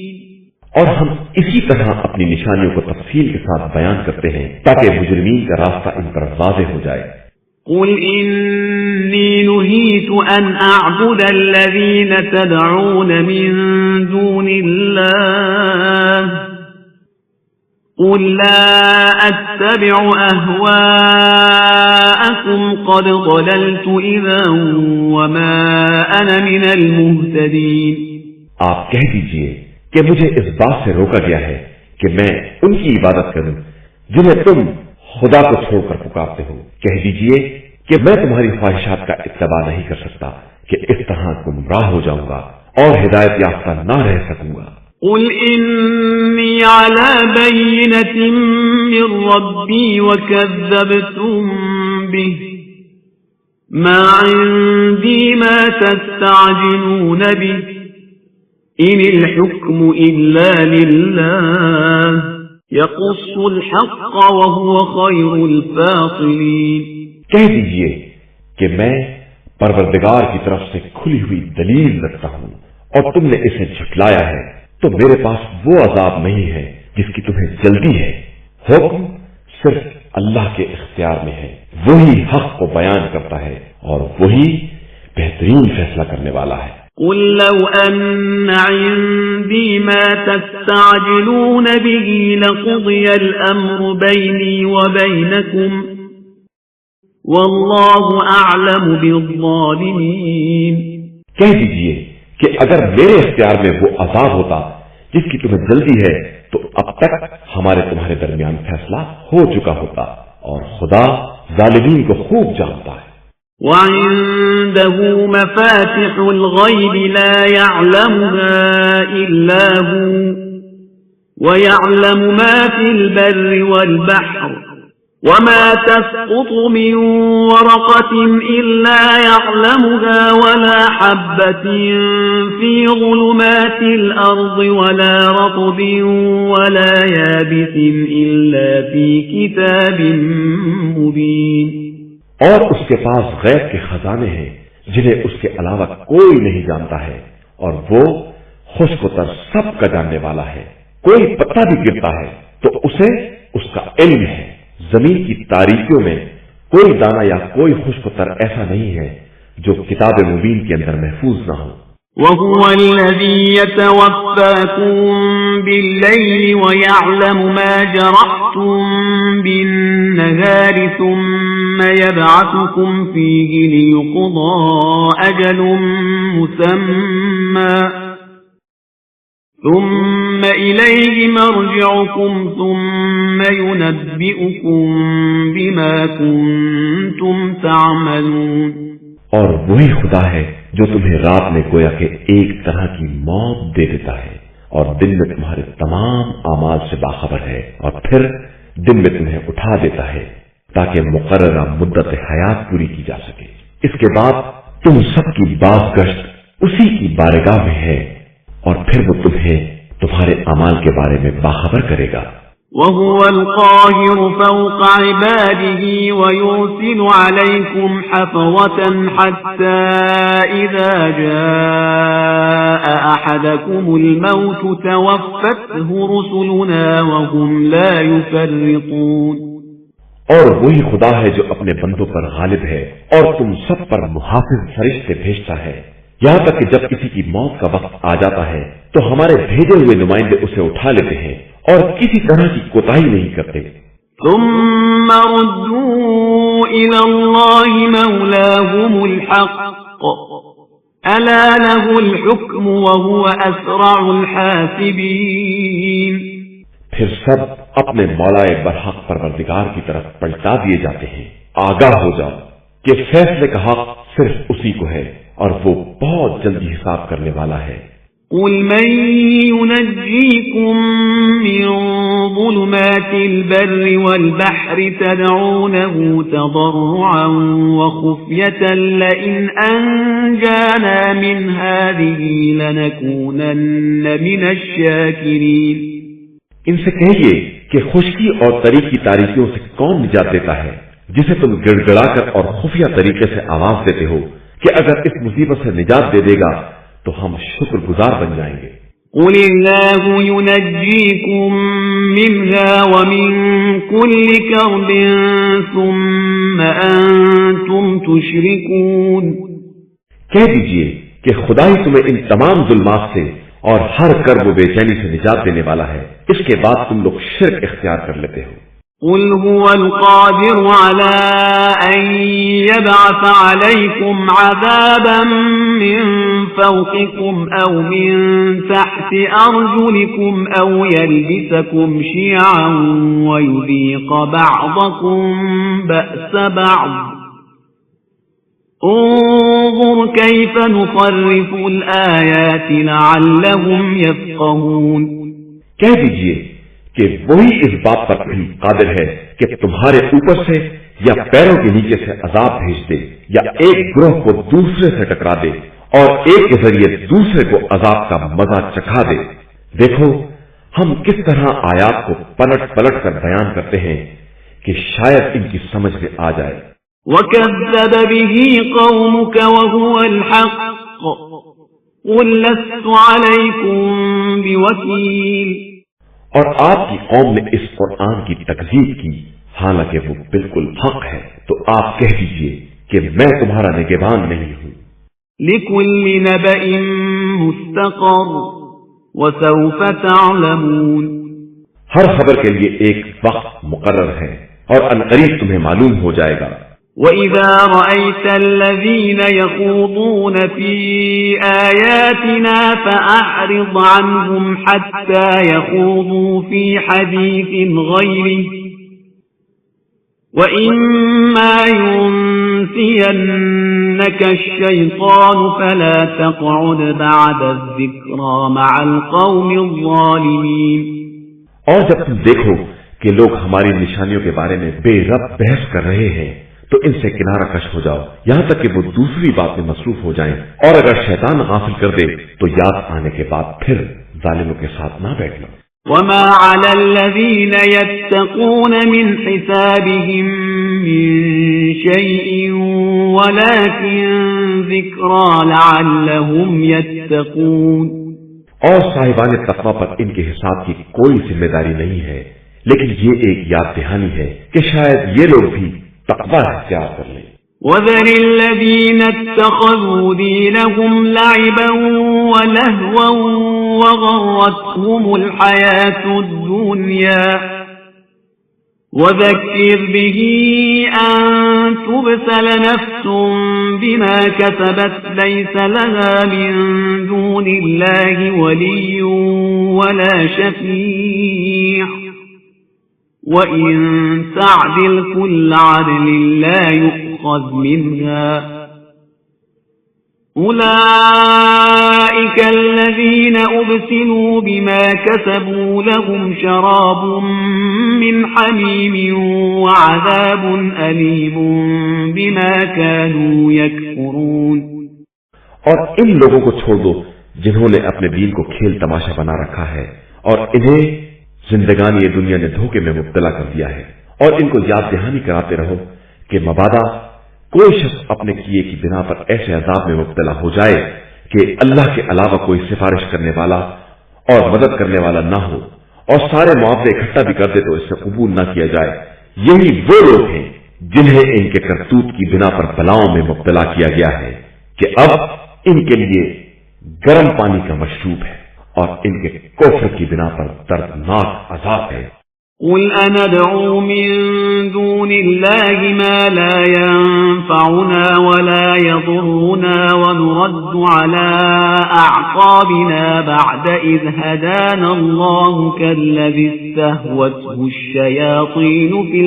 اور ہم اسی طرح اپنی نشانیوں کو تفصیل کے ساتھ بیان کرتے ہیں تاکہ مجرمین کا راستہ ان پر واضح ہو جائے۔ قُلْ إِنِّي نُهِيتُ أَنْ أَعْبُدَ الَّذِينَ تَدْعُونَ مِن دُونِ اللَّهِ قُلْ لَا أَتَّبِعُ أَهْوَاءَكُمْ قَدْ ضَلَلْتُ إِذًا وَمَا أَنَا مِنَ الْمُهْتَدِينَ۔ آپ کہہ دیجئے کہ مجھے اس بات سے روکا گیا ہے کہ میں ان کی عبادت کروں جنہیں تم خدا کو چھوڑ کر پکارتے ہو۔ کہہ دیجئے کہ میں تمہاری خواہشات کا اتباع نہیں کر سکتا کہ اس طرح گمراہ ہو جاؤں گا اور ہدایت یافتہ نہ رہ سکوں گا۔ قُلْ إِنِّي عَلَى بَيِّنَةٍ مِّن رَّبِّي وَكَذَّبْتُم بِهِ مَا عِندِي مَا تَسْتَعْجِلُونَ بِهِ إِنِ الْحُكْمُ إِلَّا لِلَّهِ يَقُصُّ الْحَقَّ وَهُوَ خَيْرُ الْفَاصِلِينَ۔ کہہ دیجئے کہ میں پروردگار کی طرف سے کھلی ہوئی دلیل رکھتا ہوں اور تم نے اسے جھٹلایا ہے تو میرے پاس وہ عذاب نہیں ہے جس کی تمہیں جلدی ہے۔ حکم صرف اللہ کے اختیار میں ہے، وہی حق کو بیان کرتا ہے اور وہی بہترین فیصلہ کرنے والا ہے۔ قُلْ لَوْ أَنَّ عِندِي مَا تَسْتَعْجِلُونَ بِهِ لَقُضِيَ الْأَمْرُ بَيْنِي وَبَيْنَكُمْ وَاللَّهُ أَعْلَمُ بِالظَّالِمِينَ۔ کہہ دیجئے کہ اگر میرے اختیار میں وہ عذاب ہوتا جس کی تمہیں جلدی ہے تو اب تک ہمارے تمہارے درمیان فیصلہ ہو چکا ہوتا، اور خدا ظالمین کو خوب جانتا ہے۔ وعنده مفاتح الغيب لا يعلمها إلا هو ويعلم ما في البر والبحر وما تسقط من ورقة إلا يعلمها ولا حبة في ظلمات الأرض ولا رطب ولا يابس إلا في كتاب مبين۔ اور اس کے پاس غیب کے خزانے ہیں جنہیں اس کے علاوہ کوئی نہیں جانتا ہے، اور وہ خشک و تر سب کا جاننے والا ہے۔ کوئی پتا بھی گرتا ہے تو اسے اس کا علم ہے۔ زمین کی تاریکیوں میں کوئی دانہ یا کوئی خشک و تر ایسا نہیں ہے جو کتاب مبین کے اندر محفوظ نہ ہو۔ وَهُوَ الَّذِي يَتَوَفَّاكُم بِاللَّيْلِ وَيَعْلَمُ مَا جَرَحْتُم بِالنَّهَارِ ثُمَّ يَبْعَثُكُمْ فِيهِ لِيُقْضَى أَجَلٌ مُّسَمًّى ثُمَّ إِلَيْهِ مَرْجِعُكُمْ ثُمَّ يُنَبِّئُكُم بِمَا بما كنتم تعملون. اور وہی خدا ہے جو تمہیں رات میں گویا کہ ایک طرح کی موت دے دیتا ہے اور دن میں تمہارے تمام اعمال سے باخبر ہے، اور پھر دن میں تمہیں اٹھا دیتا ہے تاکہ مقررہ مدت حیات پوری کی جا سکے. اس کے بعد تم سب کی باز گشت اسی کی بارگاہ میں ہے، اور پھر وہ تمہیں تمہارے اعمال کے بارے میں باخبر کرے گا. وهو القاهر فوق عباده ويرسل عليكم حفظة حتى إذا جاء أحدكم الموت توفته رسلنا وهم لا يفرطون. اور وہی خدا ہے جو اپنے بندوں پر غالب ہے اور تم سب پر محافظ فرشتے بھیجتا ہے، یہاں تک کہ جب کسی کی موت کا وقت آ جاتا ہے تو ہمارے بھیجے ہوئے نمائندے اسے اٹھا لیتے ہیں اور کسی طرح کی کوتاہی نہیں کرتے. ثم ردوا إلى الله مولاهم الحق ألا له الحكم وهو أسرع الحاسبين. پھر سب اپنے مولا برحق پروردگار کی طرف پلٹا دیے جاتے ہیں. آگاہ ہو جاؤ کہ فیصلے کا حق صرف اسی کو ہے اور وہ بہت جلدی حساب کرنے والا ہے. قل من ينجيكم من ظلمات البر والبحر تدعونه تضرعا وخفية لئن أنجانا من هذه لنكونن من الشاكرين. ان سے کہیے کہ خشکی اور طریق کی تاریکیوں سے کون نجات دیتا ہے جسے تم گڑ گڑا کر اور خفیہ طریقے سے آواز دیتے ہو کہ اگر اس مصیبت سے نجات دے دے گا تو ہم شکر گزار بن جائیں گے. قل الله ينجيكم منها ومن كل كرب ثم أنتم تشركون. کہہ دیجئے کہ خدا ہی تمہیں ان تمام ظلمات سے اور ہر کرب و بے چینی سے نجات دینے والا ہے، اس کے بعد تم لوگ شرک اختیار کر لیتے ہو. قل هو القادر على أن يبعث عليكم عذابا من فوقكم أو من تحت أرجلكم أو يلبسكم شيعا ويذيق بعضكم بأس بعض. انظر كيف نصرف الآيات لعلهم يفقهون. کہہ دیجئے کہ وہی اس بات پر بھی قادر ہے کہ تمہارے اوپر سے یا پیروں کے نیچے سے عذاب بھیج دے یا ایک گروہ کو دوسرے سے ٹکرا دے اور ایک کے ذریعے دوسرے کو عذاب کا مزہ چکھا دے. دیکھو ہم کس طرح آیات کو پلٹ پلٹ کر بیان کرتے ہیں کہ شاید ان کی سمجھ میں آ جائے. وَكَذَّبَ بِهِ قَوْمُكَ وَهُوَ الْحَقُّ قُلْ لَسْتُ عَلَيْكُمْ بِوَكِيلٍ. اور آپ کی قوم نے اس قرآن کی تکذیب کی حالانکہ وہ بالکل حق ہے، تو آپ کہہ دیجئے کہ میں تمہارا نگہبان نہیں ہوں. لِكُلِّ نَبَإٍ مُسْتَقَرٌّ وَسَوْفَ تَعْلَمُونَ. ہر خبر کے لیے ایک وقت مقرر ہے اور عنقریب تمہیں معلوم ہو جائے گا. وَإِذَا رَأَيْتَ الَّذِينَ يَخُوضُونَ فِي آيَاتِنَا فَأَعْرِضْ عَنْهُمْ حَتَّى يَخُوضُوا فِي حَدِيثٍ غَيْرِهِ وَإِمَّا يُنْسِيَنَّكَ الشَّيْطَانُ فَلَا تَقْعُدْ بَعْدَ الذِّكْرَى مَعَ الْقَوْمِ الظَّالِمِينَ. اور جب تم دیکھو کہ لوگ ہماری نشانیوں کے بارے میں بے رب بحث کر رہے ہیں تو ان سے کنارہ کش ہو جاؤ یہاں تک کہ وہ دوسری بات میں مصروف ہو جائیں، اور اگر شیطان غافل کر دے تو یاد آنے کے بعد پھر ظالموں کے ساتھ نہ بیٹھنا. وما على الذين يتقون من حسابهم من شيء ولكن ذكرى لعلهم يتقون. اور صاحبان تقوی پر ان کے حساب کی کوئی ذمہ داری نہیں ہے، لیکن یہ ایک یاد دہانی ہے کہ شاید یہ لوگ بھی تقوی اختیار کر لیں. وَذَرِ الَّذِينَ اتَّخَذُوا دِينَهُمْ لَعِبًا وَلَهْوًا وَغَرَّتْهُمُ الْحَيَاةُ الدُّنْيَا وَذَكِّرْ بِهِ أَن تُبْسَلَ نَفْسٌ بِمَا كَسَبَتْ لَيْسَ لَهَا مِن دُونِ اللَّهِ وَلِيٌّ وَلَا شَفِيعٌ وَإِن تَعْدِلْ كُلَّ عَدْلٍ لَّا يُؤْخَذْ مِنْهَا أُولَئِكَ الَّذِينَ أُبْسِلُوا بِمَا كَسَبُوا لَهُمْ شَرَابٌ مِّنْ حَمِيمٍ وَعَذَابٌ أَلِيمٌ بِمَا كَانُوا يَكْفُرُونَ۔ اور ان لوگوں کو چھوڑ دو جنہوں نے اپنے دین کو کھیل تماشا بنا رکھا ہے اور انہیں زندگانی دنیا نے دھوکے میں مبتلا کر دیا ہے، اور ان کو یاد دہانی کراتے رہو کہ مبادا کوئی شخص اپنے کیے کی بنا پر ایسے عذاب میں مبتلا ہو جائے کہ اللہ کے علاوہ کوئی سفارش کرنے والا اور مدد کرنے والا نہ ہو، اور سارے معاملے اکٹھا بھی کر دے تو اس سے قبول نہ کیا جائے۔ یہی وہ لوگ ہیں جنہیں ان کے کرتوت کی بنا پر بلاؤں میں مبتلا کیا گیا ہے کہ اب ان کے لیے گرم پانی کا مشروب ہے اور ان کے کفر کی بنا پر دردناک عذاب ہے۔ قل أندعو من دون الله ما لا ينفعنا ولا يضرنا ونرد على أعقابنا بعد إذ هدانا الله كالذي استهوته الشياطين في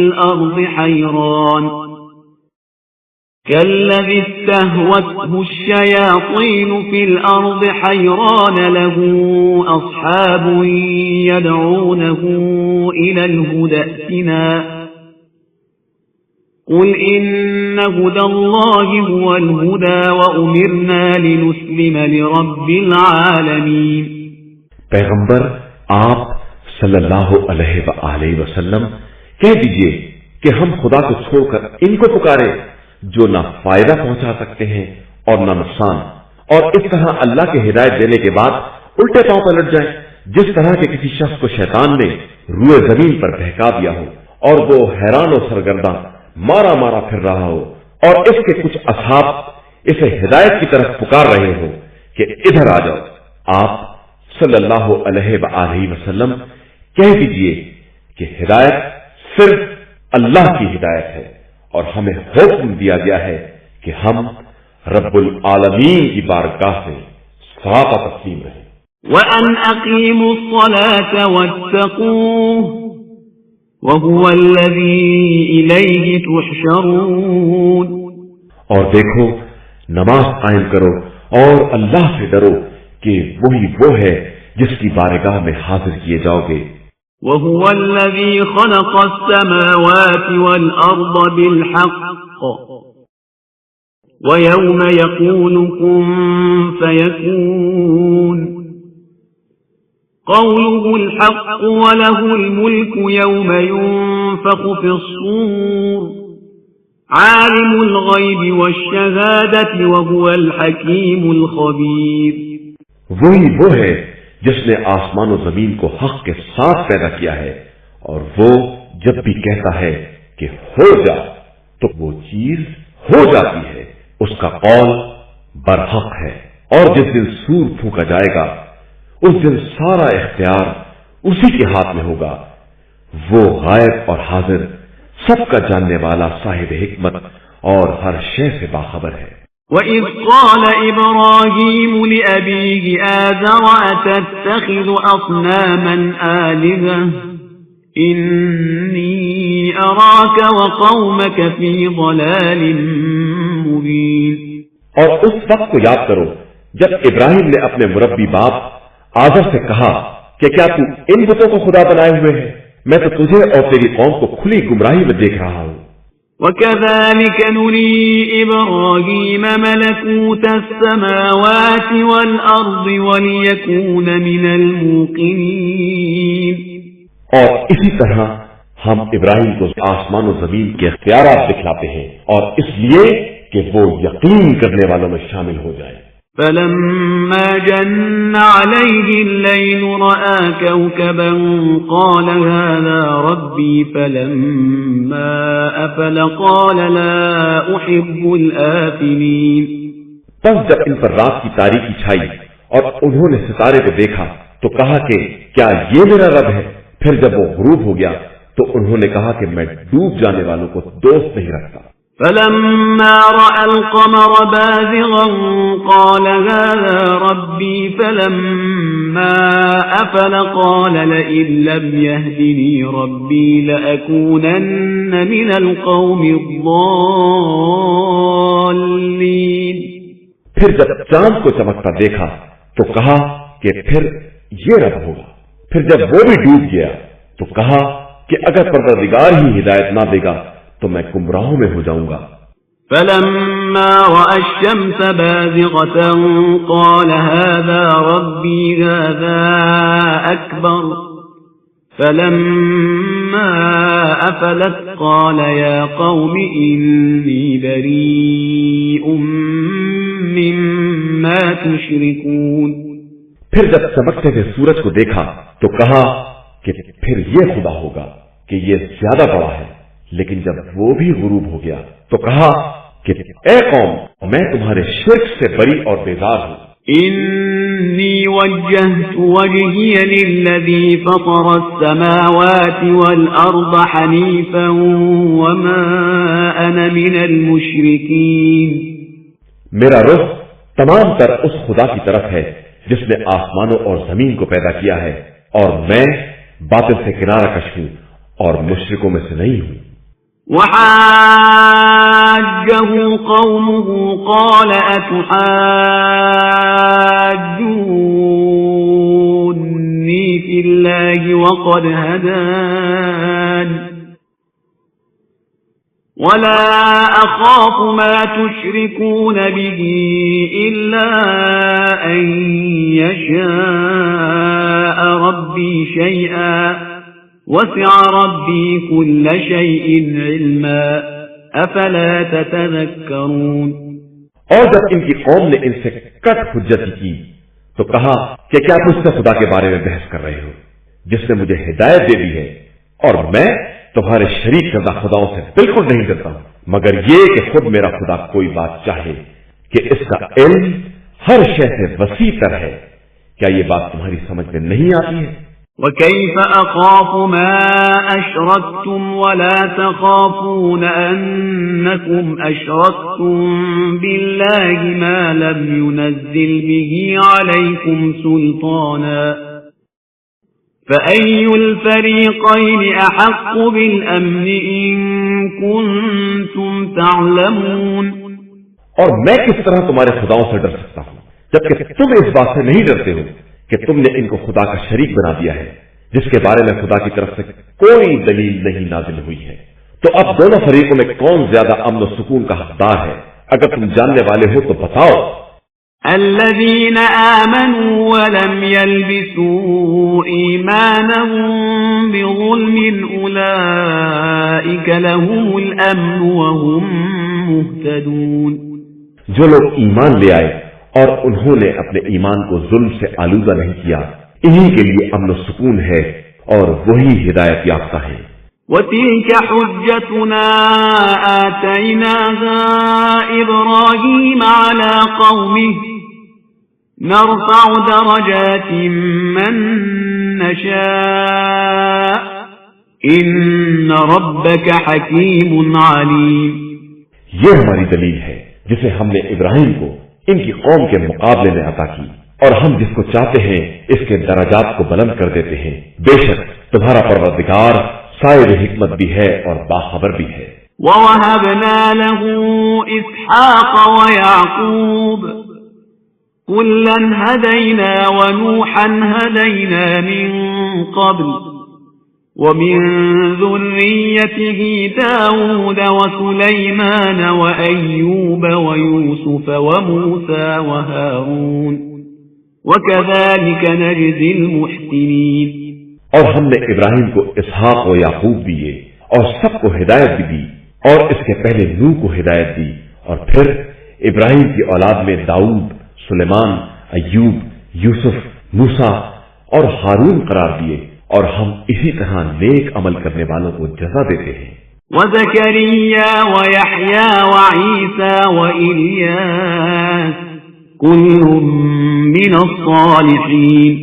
الأرض حيران له أصحاب يدعونه إلى الهدى ائتنا قل إن هدى الله هو الهدى وأمرنا لنسلم لرب العالمين۔ پیغمبر آپ صلی اللہ علیہ وآلہ وسلم کہہ دیجئے کہ ہم خدا کو چھوڑ کر ان کو پکارے جو نہ فائدہ پہنچا سکتے ہیں اور نہ نقصان، اور اس طرح اللہ کے ہدایت دینے کے بعد الٹے پاؤں پر لٹ جائیں، جس طرح کے کسی شخص کو شیطان نے روئے زمین پر بہکا دیا ہو اور وہ حیران و سرگرداں مارا مارا پھر رہا ہو، اور اس کے کچھ اصحاب اسے ہدایت کی طرف پکار رہے ہو کہ ادھر آ جاؤ۔ آپ صلی اللہ علیہ وآلہ وسلم کہہ دیجئے کہ ہدایت صرف اللہ کی ہدایت ہے، اور ہمیں حکم دیا گیا ہے کہ ہم رب العالمین کی بارگاہ سے صحابہ تسلیم رہیں۔ وَأَنْ أَقِيمُوا الصَّلَاةَ وَاتَّقُوهُ وَهُوَ الَّذِي إِلَيْهِ تُحْشَرُونَ۔ اور دیکھو نماز قائم کرو اور اللہ سے ڈرو کہ وہی وہ ہے جس کی بارگاہ میں حاضر کیے جاؤ گے۔ وَهُوَ الَّذِي خَلَقَ السَّمَاوَاتِ وَالْأَرْضَ بِالْحَقِّ وَيَوْمَ يَقُولُ كُن فَيَكُونُ قَوْلُهُ الْحَقُّ وَلَهُ الْمُلْكُ يَوْمَ يُنفَخُ فِي الصُّورِ عَالِمُ الْغَيْبِ وَالشَّهَادَةِ وَهُوَ الْحَكِيمُ الْخَبِيرُ۔ وہی وہ ہے جس نے آسمان و زمین کو حق کے ساتھ پیدا کیا ہے، اور وہ جب بھی کہتا ہے کہ ہو جا تو وہ چیز ہو جاتی ہے، اس کا قول برحق ہے۔ اور جس دن سور پھونکا جائے گا اس دن سارا اختیار اسی کے ہاتھ میں ہوگا، وہ غائب اور حاضر سب کا جاننے والا صاحب حکمت اور ہر شے سے باخبر ہے۔ وَإِذْ قَالَ إِبْرَاهِيمُ لِأَبِيهِ آزَرَ أَتَتَّخِذُ أَصْنَامًا آلِهَةً إِنِّي أَرَاكَ وَقَوْمَكَ فِي ضَلَالٍ مُبِينٍ۔ اور اس وقت کو یاد کرو جب ابراہیم نے اپنے مربی باپ آزر سے کہا کہ کیا تو ان بتوں کو خدا بنائے ہوئے ہے؟ میں تو تجھے اور تیری قوم کو کھلی گمراہی میں دیکھ رہا ہوں۔ وَكَذَلِكَ نُرِي إِبْرَاهِيمَ مَلَكُوتَ السَّمَاوَاتِ وَالْأَرْضِ وَلِيَكُونَ مِنَ الْمُوقِنِينَ۔ اور اسی طرح ہم ابراہیم کو آسمان و زمین کے اختیارات دکھلاتے ہیں، اور اس لیے کہ وہ یقین کرنے والوں میں شامل ہو جائے۔ فَلَمَّا جَنَّ عَلَيْهِ اللَّيْلُ رَأَى كَوْكَبًا قَالَ هَذَا رَبِّي فَلَمَّا أَفَلَ قَالَ لَا أُحِبُّ الْآفِلِينَ۔ پس جب ان پر رات کی تاریکی چھائی اور انہوں نے ستارے کو دیکھا تو کہا کہ کیا یہ میرا رب ہے؟ پھر جب وہ غروب ہو گیا تو انہوں نے کہا کہ میں ڈوب جانے والوں کو دوست نہیں رکھتا۔ فلما رأى القمر بازغا قال هذا ربي فلما أفل قال لئن لم يهدني ربي لأكونن من القوم الضالين. پھر جب چاند کو چمکتا دیکھا تو کہا کہ پھر یہ رب ہوگا. پھر جب وہ بھی ڈوب گیا تو کہا کہ اگر پروردگار ہی ہدایت نہ دے گا تو میں گمراہوں میں ہو جاؤں گا. فلما رأى الشمس بازغة قال هذا ربي هذا أكبر فلما أفلت قال يا قوم إني بريء مما تشركون. پھر جب چمکتے ہوئے سورج کو دیکھا تو کہا کہ پھر یہ خدا ہوگا کہ یہ زیادہ بڑا ہے. لیکن جب وہ بھی غروب ہو گیا تو کہا کہ اے قوم میں تمہارے شرک سے بری اور بیزار ہوں. انی وجہت وجہی للذی فطر السماوات والارض حنیفا وما انا من المشرکین. میرا رخ تمام تر اس خدا کی طرف ہے جس نے آسمانوں اور زمین کو پیدا کیا ہے اور میں باطل سے کنارہ کش ہوں اور مشرکوں میں سے نہیں ہوں. وحاجه قومه قال أتحاجوني في الله وقد هدان ولا أخاف ما تشركون به إلا أن يشاء ربي شيئا وسع ربي كل شيء علما افلا تتذكرون. اور جب ان کی قوم نے ان سے کٹ حجتی کی تو کہا کہ کیا مجھ سے خدا کے بارے میں بحث کر رہے ہو جس نے مجھے ہدایت دے دی ہے اور میں تمہارے شریک کردہ خداؤں سے بالکل نہیں ڈرتا ہوں مگر یہ کہ خود میرا خدا کوئی بات چاہے کہ اس کا علم ہر شے سے وسیع تر ہے. کیا یہ بات تمہاری سمجھ میں نہیں آتی ہے؟ وكيف أخاف ما أشركتم ولا تخافون أنكم أشركتم بالله ما لم ينزل به عليكم سلطانا فأي الفريقين أحق بالأمن إن كنتم تعلمون. اور میں کس طرح تمہارے خداؤں سے ڈر سکتا ہوں جبکہ تم اس بات سے نہیں ڈرتے ہو کہ تم نے ان کو خدا کا شریک بنا دیا ہے جس کے بارے میں خدا کی طرف سے کوئی دلیل نہیں نازل ہوئی ہے. تو اب دونوں فریقوں میں کون زیادہ امن و سکون کا حقدار ہے؟ اگر تم جاننے والے ہو تو بتاؤ. الذين آمنوا ولم يلبسوا إيمانهم بظلم أولئك لهم الأمن وهم مهتدون. جو لوگ ایمان لے آئے اور انہوں نے اپنے ایمان کو ظلم سے آلودہ نہیں کیا انہی کے لیے امن و سکون ہے اور وہی ہدایت یافتہ ہے. وَتِلْكَ حُجَّتُنَا آتَيْنَاهَا إِبْرَاهِيمَ عَلَى قَوْمِهِ نَرْفَعُ دَرَجَاتٍ مَّن نَّشَاءُ إِنَّ رَبَّكَ حَكِيمٌ عَلِيمٌ. یہ ہماری دلیل ہے جسے ہم نے ابراہیم کو ان کی قوم کے مقابلے میں عطا کی اور ہم جس کو چاہتے ہیں اس کے درجات کو بلند کر دیتے ہیں. بے شک تمہارا پروردگار صاحب حکمت بھی ہے اور باخبر بھی ہے. وَوَهَبْنَا لَهُ إِسْحَاقَ وَيَعْقُوبَ كُلًّا هَدَيْنَا وَنُوحًا هَدَيْنَا مِن قَبْلُ وَمِن ذُرِّيَّتِهِ دَاوُودَ وَسُلَيْمَانَ وَأَيُّوبَ وَيُوسُفَ وَمُوسَى وَهَارُونَ وَكَذَلِكَ نَجْزِي الْمُحْسِنِينَ. اور ہم نے ابراہیم کو اسحاق و یعقوب دیے اور سب کو ہدایت بھی دی اور اس کے پہلے نوح کو ہدایت دی اور پھر ابراہیم کی اولاد میں داؤد، سلیمان، ایوب، یوسف، موسیٰ اور ہارون قرار دیے اور ہم اسی طرح نیک عمل کرنے والوں کو جزا دیتے ہیں. وَزَكَرِيَّا وَيَحْيَا وَعِيسَى وَإِلْيَاسَ كُلٌّ مِّنَ الصَّالِحِينَ.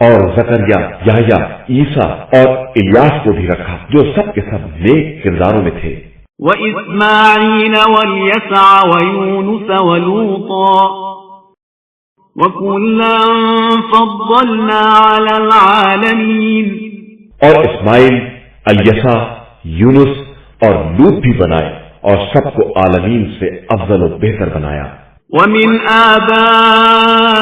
اور زکریا، یحییٰ، عیسیٰ اور الیاس کو بھی رکھا جو سب کے سب نیک کرداروں میں تھے. وإسماعيل واليسع ويونس ولوطا وكلا فضلنا على العالمين. اور اسماعیل، الیسع، یونس اور لوط بھی بنائے اور سب کو عالمین سے افضل و بہتر بنایا. ومن آبائهم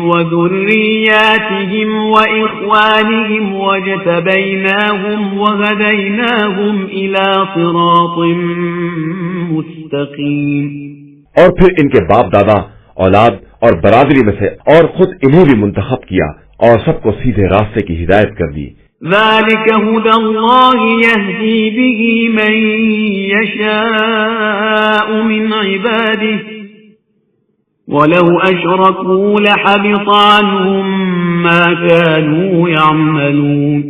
وذرياتهم وإخوانهم واجتبيناهم وهديناهم إلى صراط مستقيم. اور پھر ان کے باپ دادا، اولاد اور برادری میں سے اور خود انہیں بھی منتخب کیا اور سب کو سیدھے راستے کی ہدایت کر دی. ذلك هدى الله يهدي به من يشاء من عباده وَلَوْ أَشْرَكُوا لَحَبِطَ عَنْهُمْ مَا كَانُوا يَعْمَلُونَ.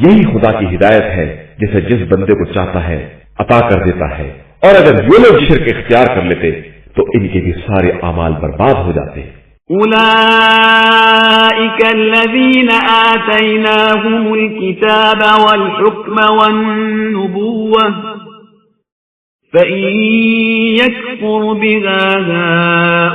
یہی خدا کی ہدایت ہے جسے جس بندے کو چاہتا ہے عطا کر دیتا ہے، اور اگر یہ لوگ شرک اختیار کر لیتے تو ان کے بھی سارے اعمال برباد ہو جاتے. أُولَئِكَ الَّذِينَ آتَيْنَاهُمُ الْكِتَابَ وَالْحُكْمَ وَالنُّبُوَّةَ فَإِن يَكْفُرْ بِهَا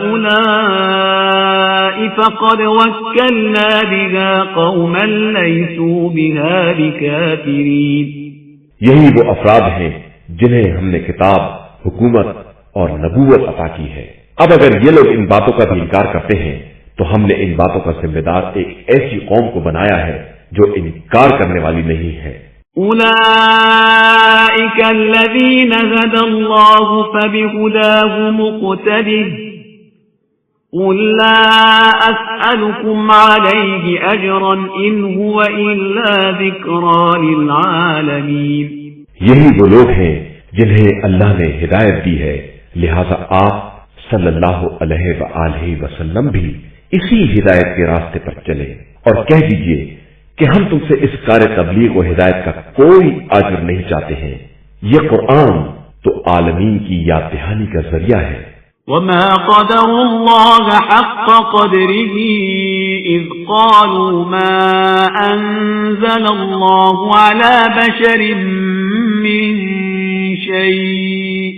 هَؤُلَاءِ فَقَدْ وَكَّلْنَا بِهَا قَوْمًا لَيْسُوا بِهَا بِكَافِرِينَ. یہی وہ افراد ہیں جنہیں ہم نے کتاب، حکومت اور نبوت عطا کی ہے. اب اگر یہ لوگ ان باتوں کا بھی انکار کرتے ہیں تو ہم نے ان باتوں کا ذمہ دار ایک ایسی قوم کو بنایا ہے جو انکار کرنے والی نہیں ہے. أولئك الذين هدى الله فبهداه مقتده قل لا أسألكم عليه أجرا إن هو إلا ذكرى للعالمين. یہی وہ لوگ ہیں جنہیں اللہ نے ہدایت دی ہے، لہذا آپ صلی اللہ علیہ وآلہ وسلم بھی اسی ہدایت کے راستے پر چلے اور کہہ دیجئے کہ ہم تم سے اس کار تبلیغ و ہدایت کا کوئی اجر نہیں چاہتے ہیں. یہ قرآن تو عالمین کی یاد دہانی کا ذریعہ ہے. وما قدر الله حق قدره إذ قالوا ما أنزل الله على بشر من شيء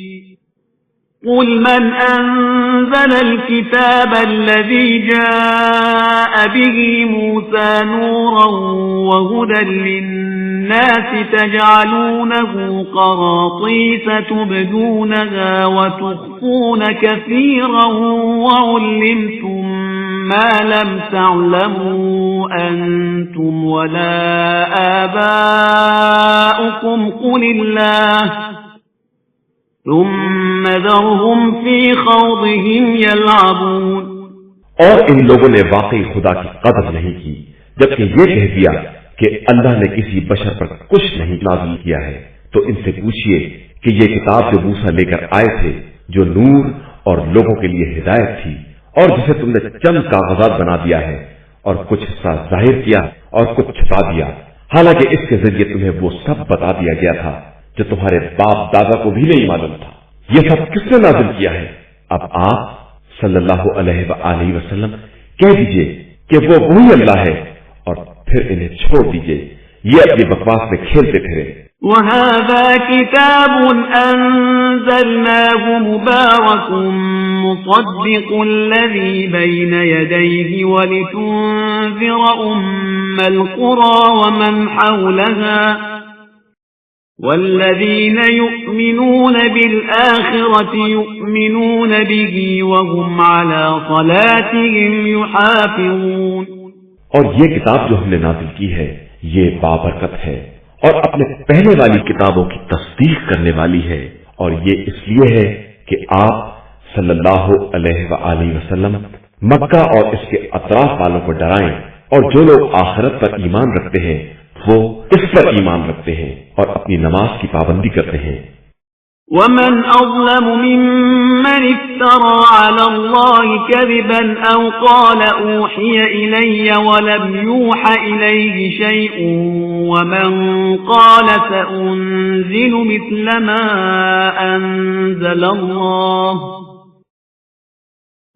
قل من أنزل الكتاب الذي جاء به موسى نورا وهدى للناس تجعلونه قراطيس تبدونها وتخفون كثيرا وعلمتم ما لم تعلموا أنتم ولا آباؤكم قل الله ثم ذرهم في خوضهم يلعبون. اور ان لوگوں نے واقعی خدا کی قدر نہیں کی جبکہ یہ کہہ دیا کہ اللہ نے کسی بشر پر کچھ نہیں نازل کیا ہے. تو ان سے پوچھئے کہ یہ کتاب جو موسیٰ لے کر آئے تھے جو نور اور لوگوں کے لیے ہدایت تھی اور جسے تم نے چند کاغذات بنا دیا ہے اور کچھ حصہ ظاہر کیا اور کچھ چھپا دیا، حالانکہ اس کے ذریعے تمہیں وہ سب بتا دیا گیا تھا جو تمہارے باپ دادا کو بھی نہیں معلوم تھا. یہ سب کس نے نازل کیا ہے؟ اب آپ صلی اللہ علیہ وآلہ وسلم کہہ دیجئے کہ وہ وہی اللہ ہے اور پھر انہیں چھوڑ دیجئے، یہ اپنی بکواس میں کھیلتے پھرے. وَهَذَا كِتَابٌ أَنزَلْنَاهُ مُبَارَكٌ مُصَدِّقُ الَّذِي بَيْنَ يَدَيْهِ وَلِتُنذِرَ أُمَّ الْقُرَى وَمَنْ حَوْلَهَا والذين يؤمنون بالآخرة يؤمنون به وهم على صلاتهم يحافظون. اور یہ کتاب جو ہم نے نازل کی ہے یہ بابرکت ہے اور اپنے پہلے والی کتابوں کی تصدیق کرنے والی ہے، اور یہ اس لیے ہے کہ آپ صلی اللہ علیہ وآلہ وسلم مکہ اور اس کے اطراف والوں کو ڈرائیں، اور جو لوگ آخرت پر ایمان رکھتے ہیں وہ اس پر ایمان رکھتے ہیں اور اپنی نماز کی پابندی کرتے ہیں. وَمَنْ أَظْلَمُ مِمَّنِ افْتَرَى عَلَى اللَّهِ كَذِبًا أَوْ قَالَ أُوحِيَ إِلَيَّ وَلَمْ يُوحَ إِلَيْهِ شَيْءٌ وَمَنْ قَالَ سَأُنْزِلُ مِثْلَ مَا أَنزَلَ اللَّهُ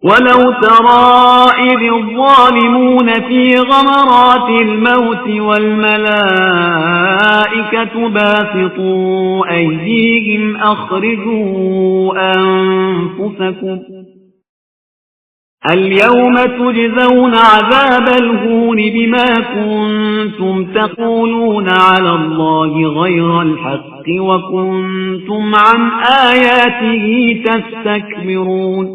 وَلَوْ تَرَى إِذِ الظَّالِمُونَ فِي غَمَرَاتِ الْمَوْتِ وَالْمَلَائِكَةُ بَاسِطُو أَيْدِيهِمْ أَخْرِجُوا أَنفُسَكُمْ الْيَوْمَ تُجْزَوْنَ عَذَابَ الْهُونِ بِمَا كُنتُمْ تَقُولُونَ عَلَى اللَّهِ غَيْرَ الْحَقِّ وَكُنتُمْ عَنْ آيَاتِهِ تَسْتَكْبِرُونَ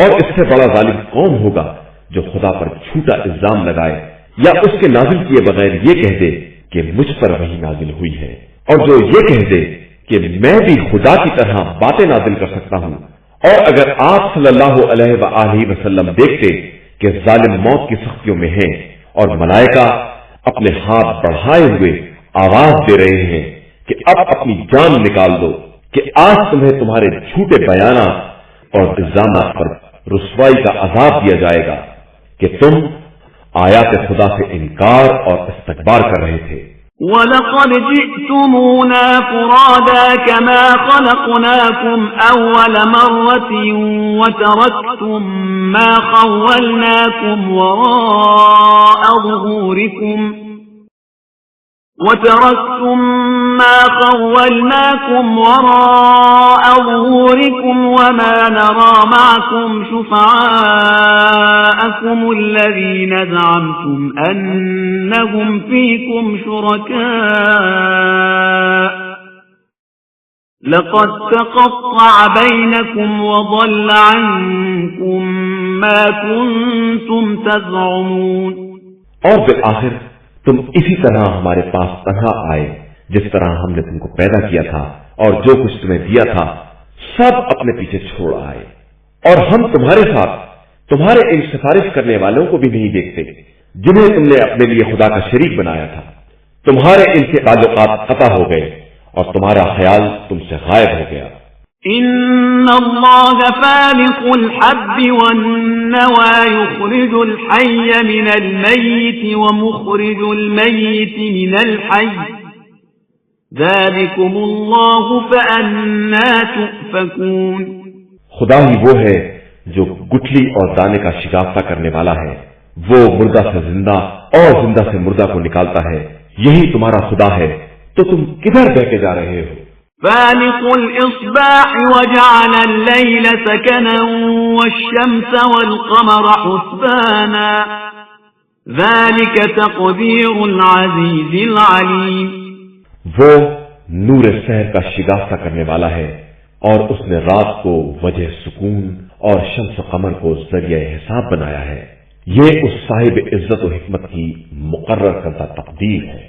اور اس سے بڑا ظالم کون ہوگا جو خدا پر جھوٹا الزام لگائے یا اس کے نازل کیے بغیر یہ کہہ دے کہ مجھ پر وحی نازل ہوئی ہے، اور جو یہ کہہ دے کہ میں بھی خدا کی طرح باتیں نازل کر سکتا ہوں۔ اور اگر آپ صلی اللہ علیہ وآلہ وسلم دیکھتے کہ ظالم موت کی سختیوں میں ہیں اور ملائکہ اپنے ہاتھ بڑھائے ہوئے آواز دے رہے ہیں کہ اب اپنی جان نکال دو، کہ آج تمہیں تمہارے جھوٹے بیانات اور الزامات پر رسوائی کا عذاب دیا جائے گا کہ تم آیات خدا سے انکار اور استکبار کر رہے تھے۔ وَلَقَدْ جِئْتُمُونَا فُرَادَى كَمَا خَلَقْنَاكُمْ أَوَّلَ مَرَّةٍ وَتَرَكْتُمْ مَا خَوَّلْنَاكُمْ وَرَاءَ ظُهُورِكُمْ وَمَا نَرَى مَعَكُمْ شُفَعَاءَكُمُ الَّذِينَ زَعَمْتُمْ أَنَّهُمْ فِيكُمْ شُرَكَاءُ لَقَدْ تَقَطَّعَ بَيْنَكُمْ وَضَلَّ عَنكُمْ مَا كُنتُمْ تَزْعُمُونَ۔ اور بالآخر تم اسی طرح ہمارے پاس تنہا آئے جس طرح ہم نے تم کو پیدا کیا تھا، اور جو کچھ تمہیں دیا تھا سب اپنے پیچھے چھوڑ آئے، اور ہم تمہارے ساتھ تمہارے ان سفارش کرنے والوں کو بھی نہیں دیکھتے جنہیں تم نے اپنے لیے خدا کا شریک بنایا تھا۔ تمہارے ان سے تعلقات قطع ہو گئے اور تمہارا خیال تم سے غائب ہو گیا۔ إن الله فالق الحب والنوى يخرج الحي من الميت ومخرج الميت من الحي ذلكم الله فأنا تؤفكون۔ خدا ہی وہ ہے جو گٹھلی اور دانے کا شکافتہ کرنے والا ہے، وہ مردہ سے زندہ اور زندہ سے مردہ کو نکالتا ہے، یہی تمہارا خدا ہے، تو تم کدھر بہ کے جا رہے ہو؟ فالق الإصباح وجعل الليل سكنا والشمس والقمر حسبانا ذلك تقدير العزيز العليم۔ وہ نور سحر کا شگافتہ کرنے والا ہے، اور اس نے رات کو وجہ سکون اور شمس و قمر کو ذریعہ حساب بنایا ہے، یہ اس صاحب عزت و حکمت کی مقرر کردہ تقدیر ہے۔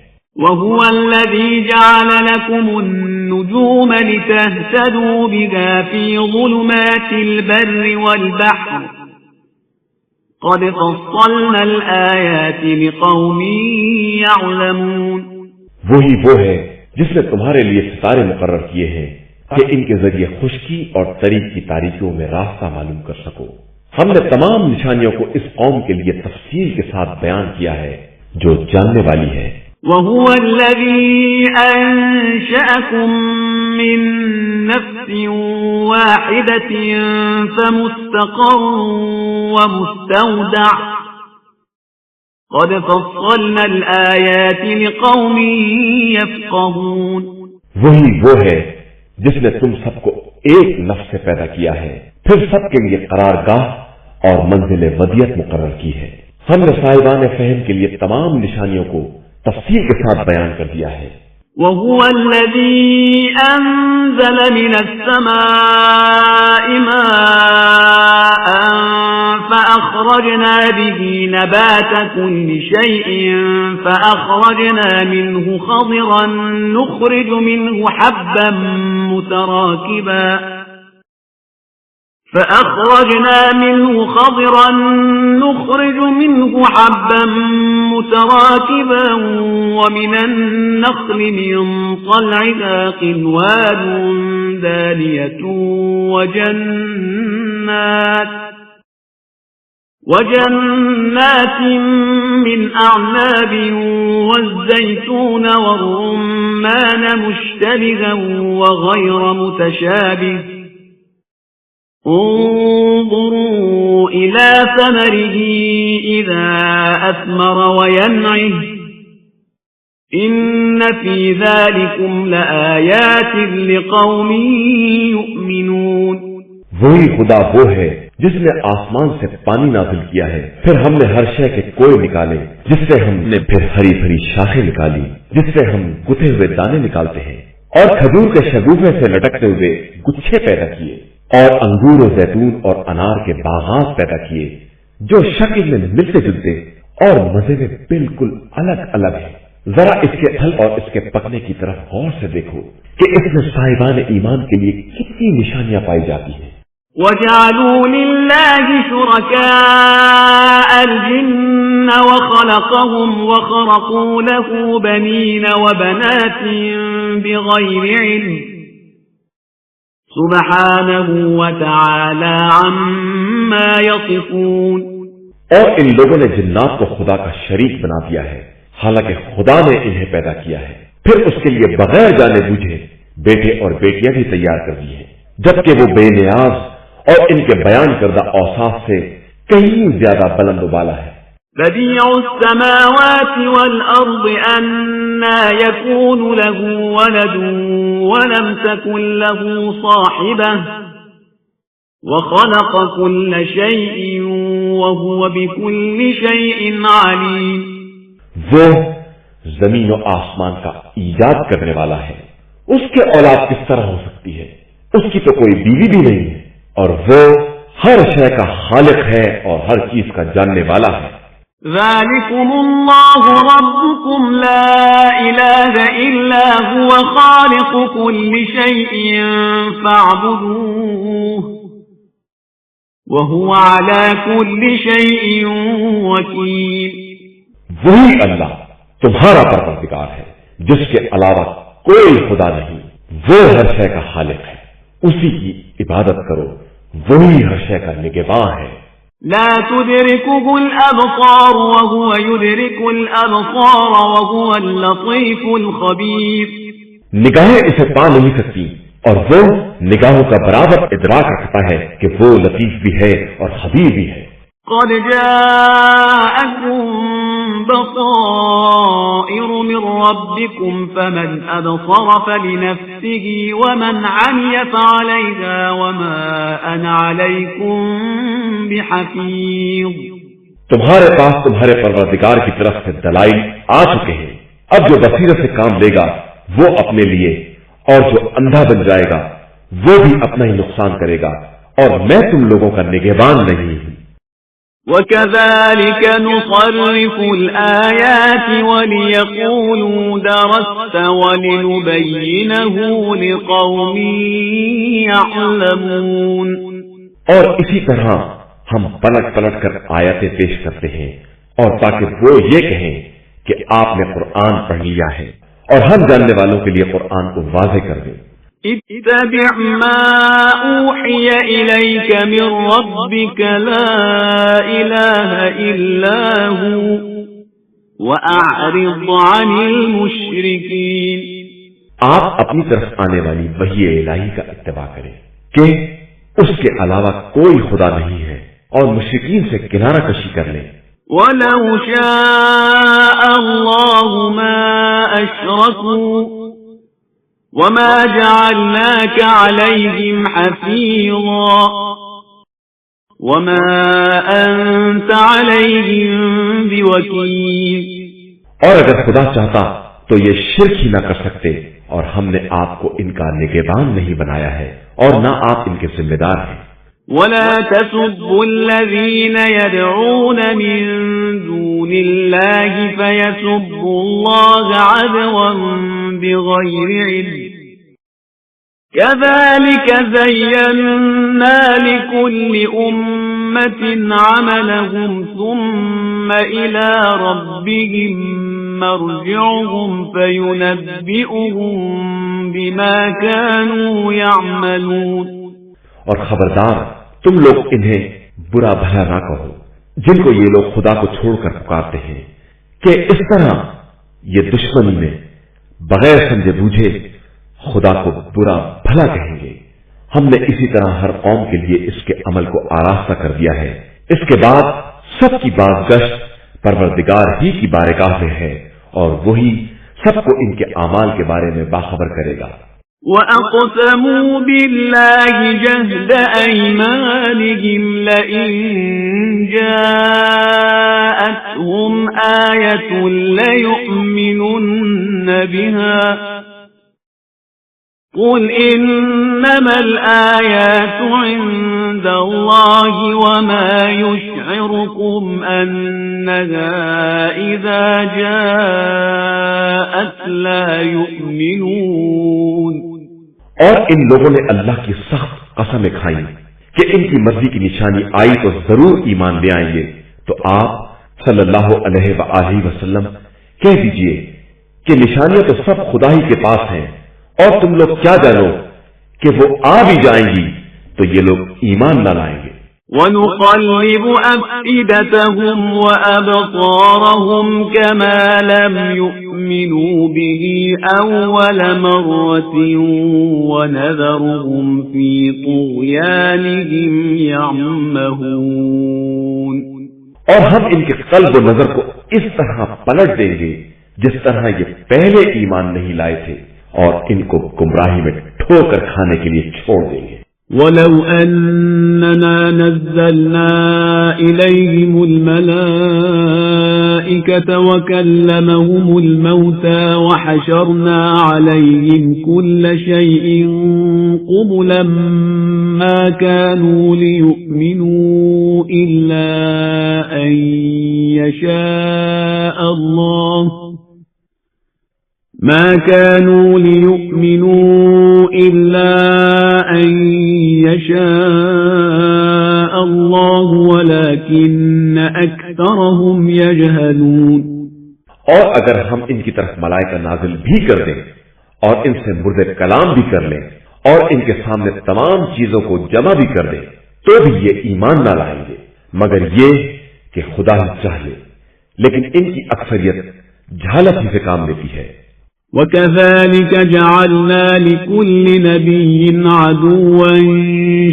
وَهُوَ الَّذِي جَعَلَ لَكُمُ النُّجُومَ لِتَهْتَدُوا بِهَا فِي ظُلُمَاتِ الْبَرِّ وَالْبَحْرِ قَدْ فَصَّلْنَا الْآيَاتِ لِقَوْمٍ يَعْلَمُونَ۔ وہی وہ ہے جس نے تمہارے لیے ستارے مقرر کیے ہیں کہ ان کے ذریعے خشکی اور طریق کی تاریکیوں میں راستہ معلوم کر سکو۔ ہم نے تمام نشانیوں کو اس قوم کے لیے تفصیل کے ساتھ بیان کیا ہے جو جاننے والی ہے۔ وَهُوَ الَّذِي أَنشَأَكُم مِّن نَّفْسٍ وَاحِدَةٍ فَمُسْتَقَرٌّ وَمُسْتَوْدَعٌ قَدْ فَصَّلْنَا الْآيَاتِ لِقَوْمٍ يَفْقَهُونَ۔ وہی وہ ہے جس نے تم سب کو ایک نفس سے پیدا کیا ہے، پھر سب کے لیے قرارگاہ اور منزل ودیت مقرر کی ہے۔ ہم نے صاحبان فہم کے لیے تمام نشانیوں کو تفصیل کے ساتھ بیان کر دیا ہے۔ وَهُوَ الَّذِي أَنزَلَ مِنَ السَّمَاءِ مَاءً فَأَخْرَجْنَا بِهِ نَبَاتَ كُلِّ شَيْءٍ فَأَخْرَجْنَا مِنْهُ خَضِرًا نُخْرِجُ مِنْهُ حَبًّا متراكبا ومن النخل من طلعها قنوان دانية وجنات من أعناب والزيتون والرمان مشتبها وغير متشابه انظروا إلى ثمره إذا أثمر وينعه إن في ذلكم لآيات لقوم يؤمنون۔ وہی خدا وہ ہے جس نے آسمان سے پانی نازل کیا ہے، پھر ہم نے ہر شے کے کوئے نکالے، جس سے ہم نے پھر ہری بھری شاخیں نکالی، جس سے ہم گتھے ہوئے دانے نکالتے ہیں، اور کھجور کے شگوفے سے لٹکتے ہوئے گچھے پیدا کیے، اور انگور و زیتون اور انار کے باغات پیدا کیے جو شکل میں ملتے جلتے اور مزے میں بالکل الگ الگ ہیں۔ ذرا اس کے پھل اور اس کے پکنے کی طرف غور سے دیکھو کہ اس میں صاحبان ایمان کے لیے کتنی نشانیاں پائی جاتی ہیں۔ وَجَعَلُوا لِلَّهِ شُرَكَاءَ الْجِنَّ وَخَلَقَهُمْ وَخَرَقُوا لَهُ بَنِينَ وَبَنَاتٍ بِغَيْرِ عِلْمٍ سُبْحَانَهُ وَتَعَالَى عَمَّا يَصِفُونَ۔ اور ان لوگوں نے جنات کو خدا کا شریک بنا دیا ہے، حالانکہ خدا نے انہیں پیدا کیا ہے، پھر اس کے لیے بغیر جانے بوجھے بیٹے اور بیٹیاں بھی تیار کر دی ہیں، جبکہ وہ بے نیاز اور ان کے بیان کردہ اوصاف سے کہیں زیادہ بلند و بالا ہے۔ بديع السماوات والأرض أنى يكون له ولد ولم تكن له صاحبة وخلق كل شيء وهو بكل شيء عليم۔ وہ زمین و آسمان کا ایجاد کرنے والا ہے، اس کے اولاد کس طرح ہو سکتی ہے؟ اس کی تو کوئی بیوی بھی نہیں ہے، اور وہ ہر شے کا خالق ہے اور ہر چیز کا جاننے والا ہے۔ ذلكم الله ربكم لا إله إلا هو خالق كل شيء فاعبدوه وهو على كل شيء وكيل۔ وہی اللہ تمہارا پروردگار ہے، جس کے علاوہ کوئی خدا نہیں، وہ ہر شے کا خالق ہے، اسی کی عبادت کرو، وہی ہر شے کا نگہباں ہے۔ لا تدركه الأبصار وهو يدرك الأبصار وهو اللطيف الخبير۔ نگاہیں اسے پا نہیں سکتی اور وہ نگاہوں کا برابر ادراک رکھتا ہے کہ وہ لطیف بھی ہے اور خبیر بھی ہے۔ قد جاءكم بصائر من ربكم فمن أبصر فلنفسه ومن عمي فعليها وما أنا عليكم بحفيظ۔ تمہارے پاس تمہارے پروردگار کی طرف سے دلائل آ چکے ہیں، اب جو بصیرت سے کام لے گا وہ اپنے لیے، اور جو اندھا بن جائے گا وہ بھی اپنا ہی نقصان کرے گا، اور میں تم لوگوں کا نگہبان نہیں ہوں۔ وَكَذَلِكَ نُصَرِّفُ الْآيَاتِ وَلِيَقُولُوا دَرَسْتَ وَلِنُبَيِّنَهُ لِقَوْمٍ يَعْلَمُونَ۔ اور اسی طرح ہم پلٹ پلٹ کر آیتیں پیش کرتے ہیں، اور تاکہ وہ یہ کہیں کہ آپ نے قرآن پڑھ لیا ہے، اور ہم جاننے والوں کے لیے قرآن کو واضح کر دیں۔ اتبع ما اوحی الیک من ربک لا الہ الا هو واعرض عن المشرکین۔ آپ اپنی طرف آنے والی وحی الہی کا اتباع کریں کہ اس کے علاوہ کوئی خدا نہیں ہے، اور مشرکین سے کنارہ کشی کر لیں۔ وَلَوْ شَاءَ اللَّهُ مَا أَشْرَكُوا وَمَا جَعَلْنَاكَ عَلَيْهِمْ حَفِيظًا وَمَا أَنْتَ عَلَيْهِمْ بِوَكِيلٍ۔ اور اگر خدا چاہتا تو یہ شرک ہی نہ کر سکتے، اور ہم نے آپ کو ان کا نگہبان نہیں بنایا ہے، اور نہ آپ ان کے ذمہ دار ہیں۔ وَلَا تَسُبُّوا الَّذِينَ يَدْعُونَ مِن دُونِ اللَّهِ فَيَسُبُّوا اللَّهَ عَدْوًا بِغَيْرِ عِلْمٍ كَذَلِكَ زَيَّنَّا لِكُلِّ أُمَّةٍ عَمَلَهُمْ ثُمَّ إِلَى رَبِّهِمْ مَرْجِعُهُمْ فَيُنَبِّئُهُم بِمَا كَانُوا يَعْمَلُونَ۔ اور خبردار تم لوگ انہیں برا بھلا نہ کہو جن کو یہ لوگ خدا کو چھوڑ کر پکارتے ہیں، کہ اس طرح یہ دشمنی میں بغیر سمجھے بوجھے خدا کو برا بھلا کہیں گے۔ ہم نے اسی طرح ہر قوم کے لیے اس کے عمل کو آراستہ کر دیا ہے اس کے بعد سب کی بازگشت پروردگار ہی کی بارگاہ میں ہے اور وہی سب کو ان کے اعمال کے بارے میں باخبر کرے گا۔ وَأَقْسَمُوا بِاللَّهِ جَهْدَ أَيْمَانِهِمْ لَئِن جَاءَتْهُمْ آيَةٌ لَيُؤْمِنُنَّ بِهَا قُلْ إِنَّمَا الْآيَاتُ عِندَ اللَّهِ وَمَا يُشْعِرُكُمْ أَنَّهَا إِذَا جَاءَتْ لَا يُؤْمِنُونَ۔ اور ان لوگوں نے اللہ کی سخت قسمیں کھائیں کہ ان کی مرضی کی نشانی آئی تو ضرور ایمان لے آئیں گے، تو آپ صلی اللہ علیہ وآلہ وسلم کہہ دیجئے کہ نشانیاں تو سب خدا ہی کے پاس ہیں، اور تم لوگ کیا جانو کہ وہ آ بھی جائیں گی تو یہ لوگ ایمان نہ لائیں گے۔ وَنُقَلِّبُ أَفْئِدَتَهُمْ وَأَبْصَارَهُمْ كَمَا لَمْ يُؤْمِنُوا بِهِ أَوَّلَ مَرَّةٍ وَنَذَرُهُمْ فِي طُغْيَانِهِمْ يَعْمَهُونَ۔ اور ہم ان کے قلب و نظر کو اس طرح پلٹ دیں گے جس طرح یہ پہلے ایمان نہیں لائے تھے، اور ان کو گمراہی میں ٹھوکر کھانے کے لیے چھوڑ دیں گے۔ وَلَوْ أَنَّنَا نَزَّلْنَا إِلَيْهِمُ الْمَلَائِكَةَ وَكَلَّمَهُمُ الْمَوْتَى وَحَشَرْنَا عَلَيْهِمْ كُلَّ شَيْءٍ قُبُلًا مَا كَانُوا لِيُؤْمِنُوا إِلَّا أَن يَشَاءَ اللَّهُ ما كانوا ليؤمنوا إلا أن يشاء الله ولكن أكثرهم يجهلون۔ اور اگر ہم ان کی طرف ملائکہ نازل بھی کر دیں اور ان سے مردے کلام بھی کر لیں اور ان کے سامنے تمام چیزوں کو جمع بھی کر دیں تو بھی یہ ایمان نہ لائیں گے، مگر یہ کہ خدا ہی چاہے، لیکن ان کی اکثریت جہالت ہی سے کام لیتی ہے۔ وَكَذَلِكَ جَعَلْنَا لِكُلِّ نَبِيٍّ عَدُوًّا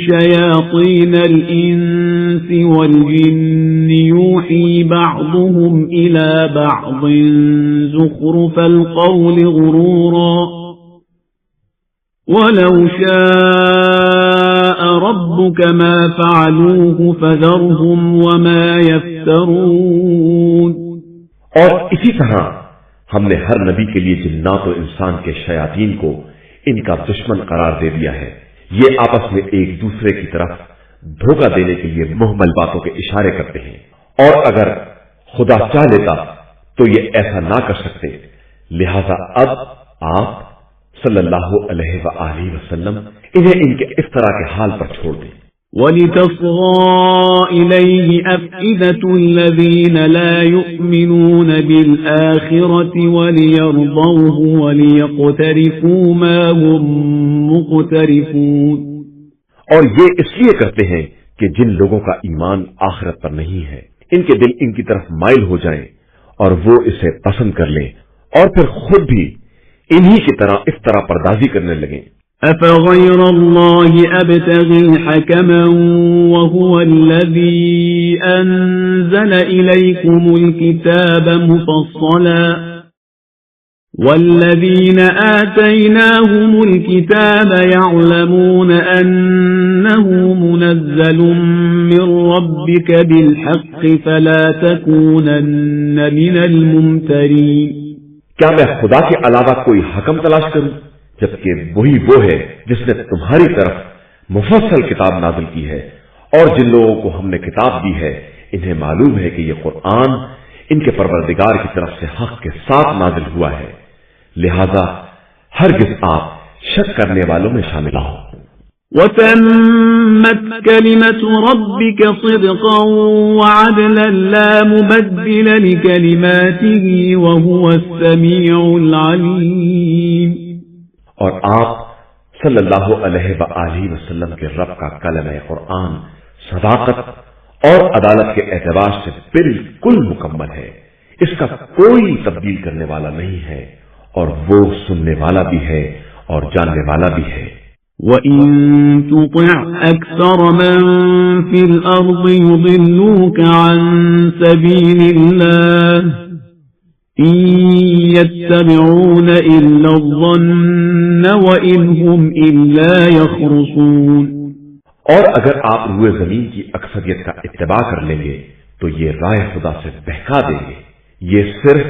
شَيَاطِينَ الْإِنسِ وَالْجِنِّ يُوحِي بَعْضُهُمْ إِلَى بَعْضٍ زُخْرُفَ الْقَوْلِ غُرُورًا وَلَوْ شَاءَ رَبُّكَ مَا فَعَلُوهُ فَذَرْهُمْ وَمَا يَفْتَرُونَ۔ اور اسی طرح ہم نے ہر نبی کے لیے جنات و انسان کے شیاطین کو ان کا دشمن قرار دے دیا ہے، یہ آپس میں ایک دوسرے کی طرف دھوکہ دینے کے لیے محمل باتوں کے اشارے کرتے ہیں، اور اگر خدا چاہ لیتا تو یہ ایسا نہ کر سکتے، لہذا اب آپ صلی اللہ علیہ وآلہ وسلم انہیں ان کے اس طرح کے حال پر چھوڑ دیں۔ وَلِتَصْغَىٰ إِلَيْهِ أَفْئِدَةُ الَّذِينَ لَا يُؤْمِنُونَ بِالْآخِرَةِ وَلِيَرْضَوْهُ وَلِيَقْتَرِفُوا مَا هُمْ مُقْتَرِفُونَ۔ اور یہ اس لیے کرتے ہیں کہ جن لوگوں کا ایمان آخرت پر نہیں ہے ان کے دل ان کی طرف مائل ہو جائیں اور وہ اسے پسند کر لیں اور پھر خود بھی انہی کی طرح اس طرح پردازی کرنے لگیں۔ أَفَغَيْرَ اللَّهِ أَبْتَغِي حَكَمًا وَهُوَ الَّذِي أَنزَلَ إِلَيْكُمُ الْكِتَابَ مُفَصَّلًا وَالَّذِينَ آتَيْنَاهُمُ الْكِتَابَ يَعْلَمُونَ أَنَّهُ مُنَزَّلٌ مِّن رَّبِّكَ بِالْحَقِّ فَلَا تَكُونَنَّ مِنَ الْمُمْتَرِينَ۔ کیا میں خدا کے علاوہ کوئی حکم تلاش کروں جبکہ وہی وہ ہے جس نے تمہاری طرف مفصل کتاب نازل کی ہے، اور جن لوگوں کو ہم نے کتاب دی ہے انہیں معلوم ہے کہ یہ قرآن ان کے پروردگار کی طرف سے حق کے ساتھ نازل ہوا ہے، لہذا ہرگز آپ شک کرنے والوں میں شامل ہو۔ وَتَمَّتْ كَلِمَةُ رَبِّكَ صِدْقًا وَعَدْلًا لَّا مُبَدِّلَ لِكَلِمَاتِهِ وَهُوَ السَّمِيعُ الْعَلِيمُ۔ اور آپ صلی اللہ علیہ وآلہ وسلم کے رب کا کلمہ قرآن صداقت اور عدالت کے اعتبار سے بالکل مکمل ہے، اس کا کوئی تبدیل کرنے والا نہیں ہے، اور وہ سننے والا بھی ہے اور جاننے والا بھی ہے۔ وَإِن تُطِعْ أَكْثَرَ مَن فِي الْأَرْضِ يُضِلُّوكَ عَن سَبِيلِ اللَّهِ إِن يَتَّبِعُونَ إِلَّا الظَّنَّ وَإِنْ هُمْ إِلَّا يَخْرُصُونَ۔ اور اگر آپ روئے زمین کی اکثریت کا اتباع کر لیں گے تو یہ رائے خدا سے بہکا دیں گے۔ یہ صرف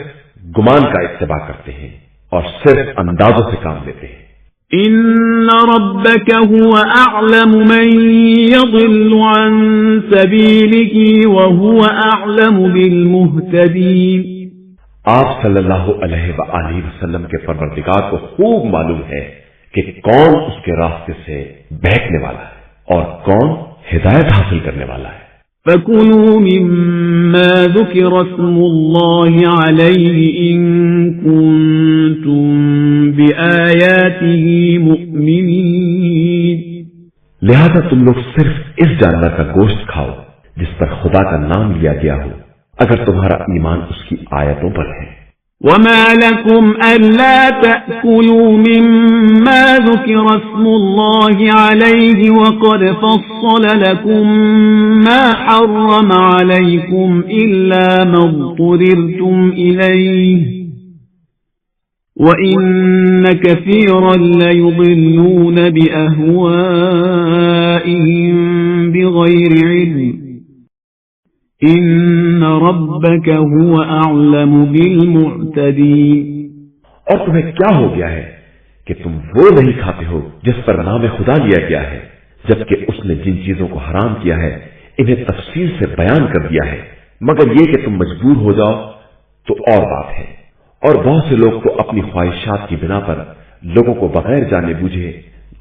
گمان کا اتباع کرتے ہیں اور صرف اندازوں سے کام لیتے ہیں۔ إن ربك هو أعلم من يضل عن سبيله وهو أعلم بالمهتدين۔ آپ صلی اللہ علیہ وآلہ وسلم کے پروردگار کو خوب معلوم ہے کہ کون اس کے راستے سے بہکنے والا ہے اور کون ہدایت حاصل کرنے والا ہے۔ فَكُلُوا مِمَّا ذُكِرَ اسْمُ اللَّهِ عَلَيْهِ إِن كُنتُم بِآيَاتِهِ مُؤْمِنِينَ۔ لہذا تم لوگ صرف اس جانور کا گوشت کھاؤ جس پر خدا کا نام لیا گیا ہو، اگر تمہارا ایمان اس کی آیتوں پر ہے۔ وَمَا لَكُمْ أَلَّا تَأْكُلُوا مِمَّا ذُكِرَ اسْمُ اللَّهِ عَلَيْهِ وَقَدْ فَصَّلَ لَكُم مَّا حَرَّمَ عَلَيْكُمْ إِلَّا مَا اضْطُرِرْتُمْ إِلَيْهِ وَإِنَّ كَثِيرًا لَّيُضِلُّونَ بِأَهْوَائِهِم بِغَيْرِ عِلْمٍ إِنَّ رَبَّكَ هُوَ أَعْلَمُ بِالْمُعْتَدِينَ۔ اور تمہیں کیا ہو گیا ہے کہ تم وہ نہیں کھاتے ہو جس پر نام خدا لیا گیا ہے، جبکہ اس نے جن چیزوں کو حرام کیا ہے انہیں تفصیل سے بیان کر دیا ہے، مگر یہ کہ تم مجبور ہو جاؤ تو اور بات ہے۔ اور بہت سے لوگ تو اپنی خواہشات کی بنا پر لوگوں کو بغیر جانے بوجھے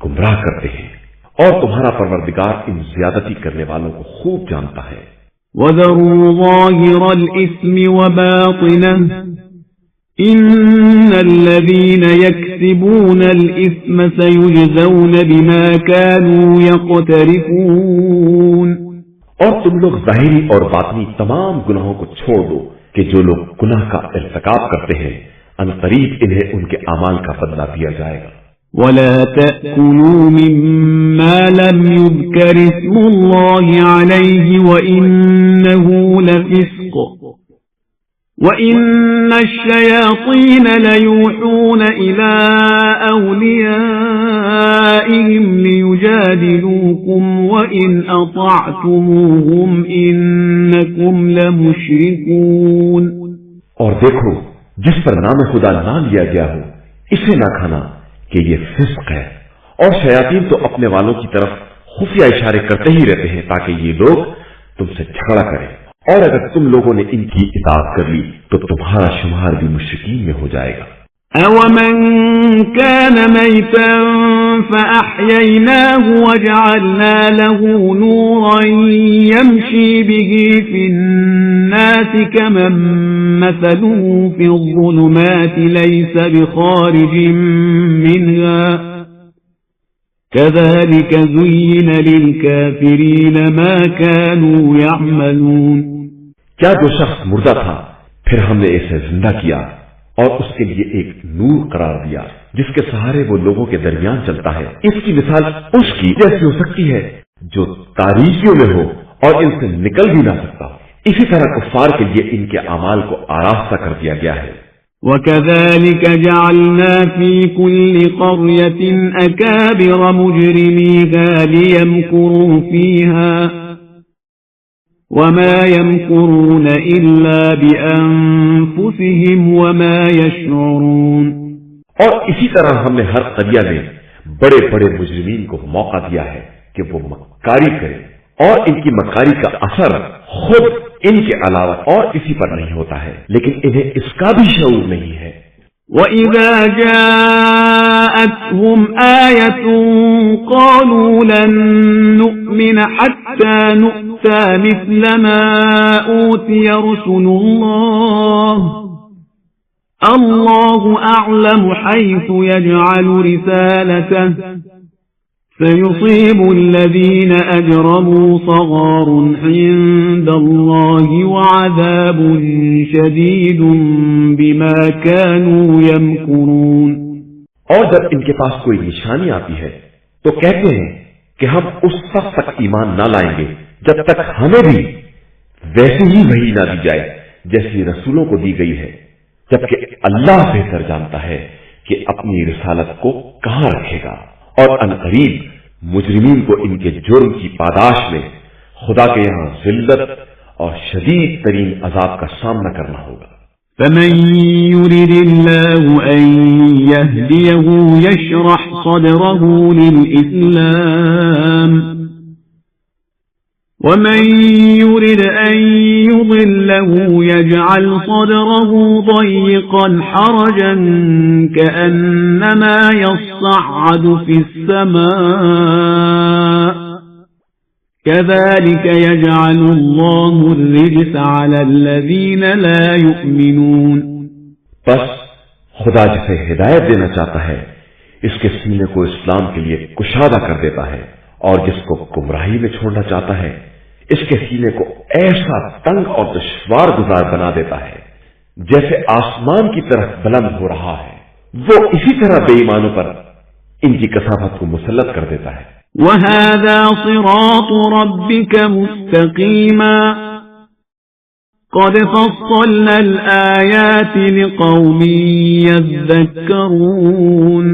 گمراہ کرتے ہیں، اور تمہارا پروردگار ان زیادتی کرنے والوں کو خوب جانتا ہے۔ وَذَرُوا ظَاهِرَ الْإِثْمِ وَبَاطِنَهُ إِنَّ الَّذِينَ يَكْسِبُونَ الْإِثْمَ سَيُجْزَوْنَ بِمَا كَانُوا يَقْتَرِفُونَ۔ اور تم لوگ ظاہری اور باطنی تمام گناہوں کو چھوڑ دو کہ جو لوگ گناہ کا ارتکاب کرتے ہیں عنقریب انہیں ان کے اعمال کا بدلہ دیا جائے گا۔ وَلَا تَأْكُلُوا مِمَّا لَمْ يُذْكَرِ اسْمُ اللَّهِ عَلَيْهِ وَإِنَّهُ لَفِسْقٌ وَإِنَّ الشَّيَاطِينَ لَيُوحُونَ إِلَىٰ أَوْلِيَائِهِمْ لِيُجَادِلُوكُمْ وَإِنْ أَطَعْتُمُوهُمْ إِنَّكُمْ لَمُشْرِكُونَ۔ اور دیکھو جس پر نام خدا نہ لیا گیا ہو اسے نہ کھانا کہ یہ فسق ہے، اور شیاطین تو اپنے والوں کی طرف خفیہ اشارے کرتے ہی رہتے ہیں تاکہ یہ لوگ تم سے جھگڑا کریں، اور اگر تم لوگوں نے ان کی اطاعت کر لی تو تمہارا شمار بھی مشرکین میں ہو جائے گا۔ أَوَمَنْ كَانَ مَيْتًا فَأَحْيَيْنَاهُ وَجَعَلْنَا لَهُ نُورًا يَمْشِي بِهِ فِي النَّاسِ كَمَنْ مَثَلُهُ فِي الظُّلُمَاتِ لَيْسَ بِخَارِجٍ مِّنْهَا كَذَلِكَ زُيِّنَ لِلْكَافِرِينَ مَا كَانُوا يَعْمَلُونَ۔ کیا جو شخص مردہ تھا پھر ہم نے اسے زندہ کیا اور اس کے لیے ایک نور قرار دیا جس کے سہارے وہ لوگوں کے درمیان چلتا ہے، اس کی مثال اس کی جیسی ہو سکتی ہے جو تاریکیوں میں ہو اور ان سے نکل بھی نہ سکتا ہو۔ اسی طرح کفار کے لیے ان کے اعمال کو آراستہ کر دیا گیا ہے۔ وَكَذَلِكَ جَعَلْنَا فِي كُلِّ قَرْيَةٍ أَكَابِرَ مُجْرِمِيهَا لِيَمْكُرُوا فِيهَا وَمَا يَمْكُرُونَ إِلَّا بِأَنفُسِهِمْ وَمَا يَشْعُرُونَ۔ اور اسی طرح ہم نے ہر قریہ میں بڑے بڑے مجرمین کو موقع دیا ہے کہ وہ مکاری کریں، اور ان کی مکاری کا اثر خود ان کے علاوہ اور کسی پر نہیں ہوتا ہے، لیکن انہیں اس کا بھی شعور نہیں ہے۔ وَإِذَا جَاءَتْهُمْ آيَةٌ قَالُوا لَن نُّؤْمِنَ حَتَّى نُؤْتَىٰ مِثْلَ مَا أُوتِيَ رُسُلُ اللَّهُ أَعْلَمُ حَيْثُ يَجْعَلُ رِسَالَتَهُ سَيُصِيبُ الَّذِينَ أَجْرَمُوا صَغَارٌ عِندَ اللَّهِ وَعَذَابٌ شَدِيدٌ بِمَا كَانُوا يَمْكُرُونَ۔ اور جب ان کے پاس کوئی نشانی آتی ہے تو کہتے ہیں کہ ہم اس وقت تک ایمان نہ لائیں گے جب تک ہمیں بھی ویسی ہی وحی نہ دی جائے جیسی رسولوں کو دی گئی ہے، جبکہ اللہ بہتر جانتا ہے کہ اپنی رسالت کو کہاں رکھے گا، اور عنقریب مجرمین کو ان کے جرم کی پاداش میں خدا کے یہاں ذلت اور شدید ترین عذاب کا سامنا کرنا ہوگا۔ فمن يرد الله أن يهديه يشرح صدره للإسلام ومن يرد أن يضله يجعل صدره ضيقا حرجا كأنما يصعد في السماء كذلك يجعل الله الرجس على الذين لا يؤمنون۔ بس خدا جسے ہدایت دینا چاہتا ہے اس کے سینے کو اسلام کے لیے کشادہ کر دیتا ہے، اور جس کو گمراہی میں چھوڑنا چاہتا ہے اس کے سینے کو ایسا تنگ اور دشوار گزار بنا دیتا ہے جیسے آسمان کی طرف بلند ہو رہا ہے۔ وہ اسی طرح بے ایمانوں پر ان کی کثافت کو مسلط کر دیتا ہے۔ وَهَذَا صِرَاطُ رَبِّكَ مُسْتَقِيمًا قَدْ فَصَّلْنَا الْآيَاتِ لِقَوْمٍ يَذَّكَّرُونَ۔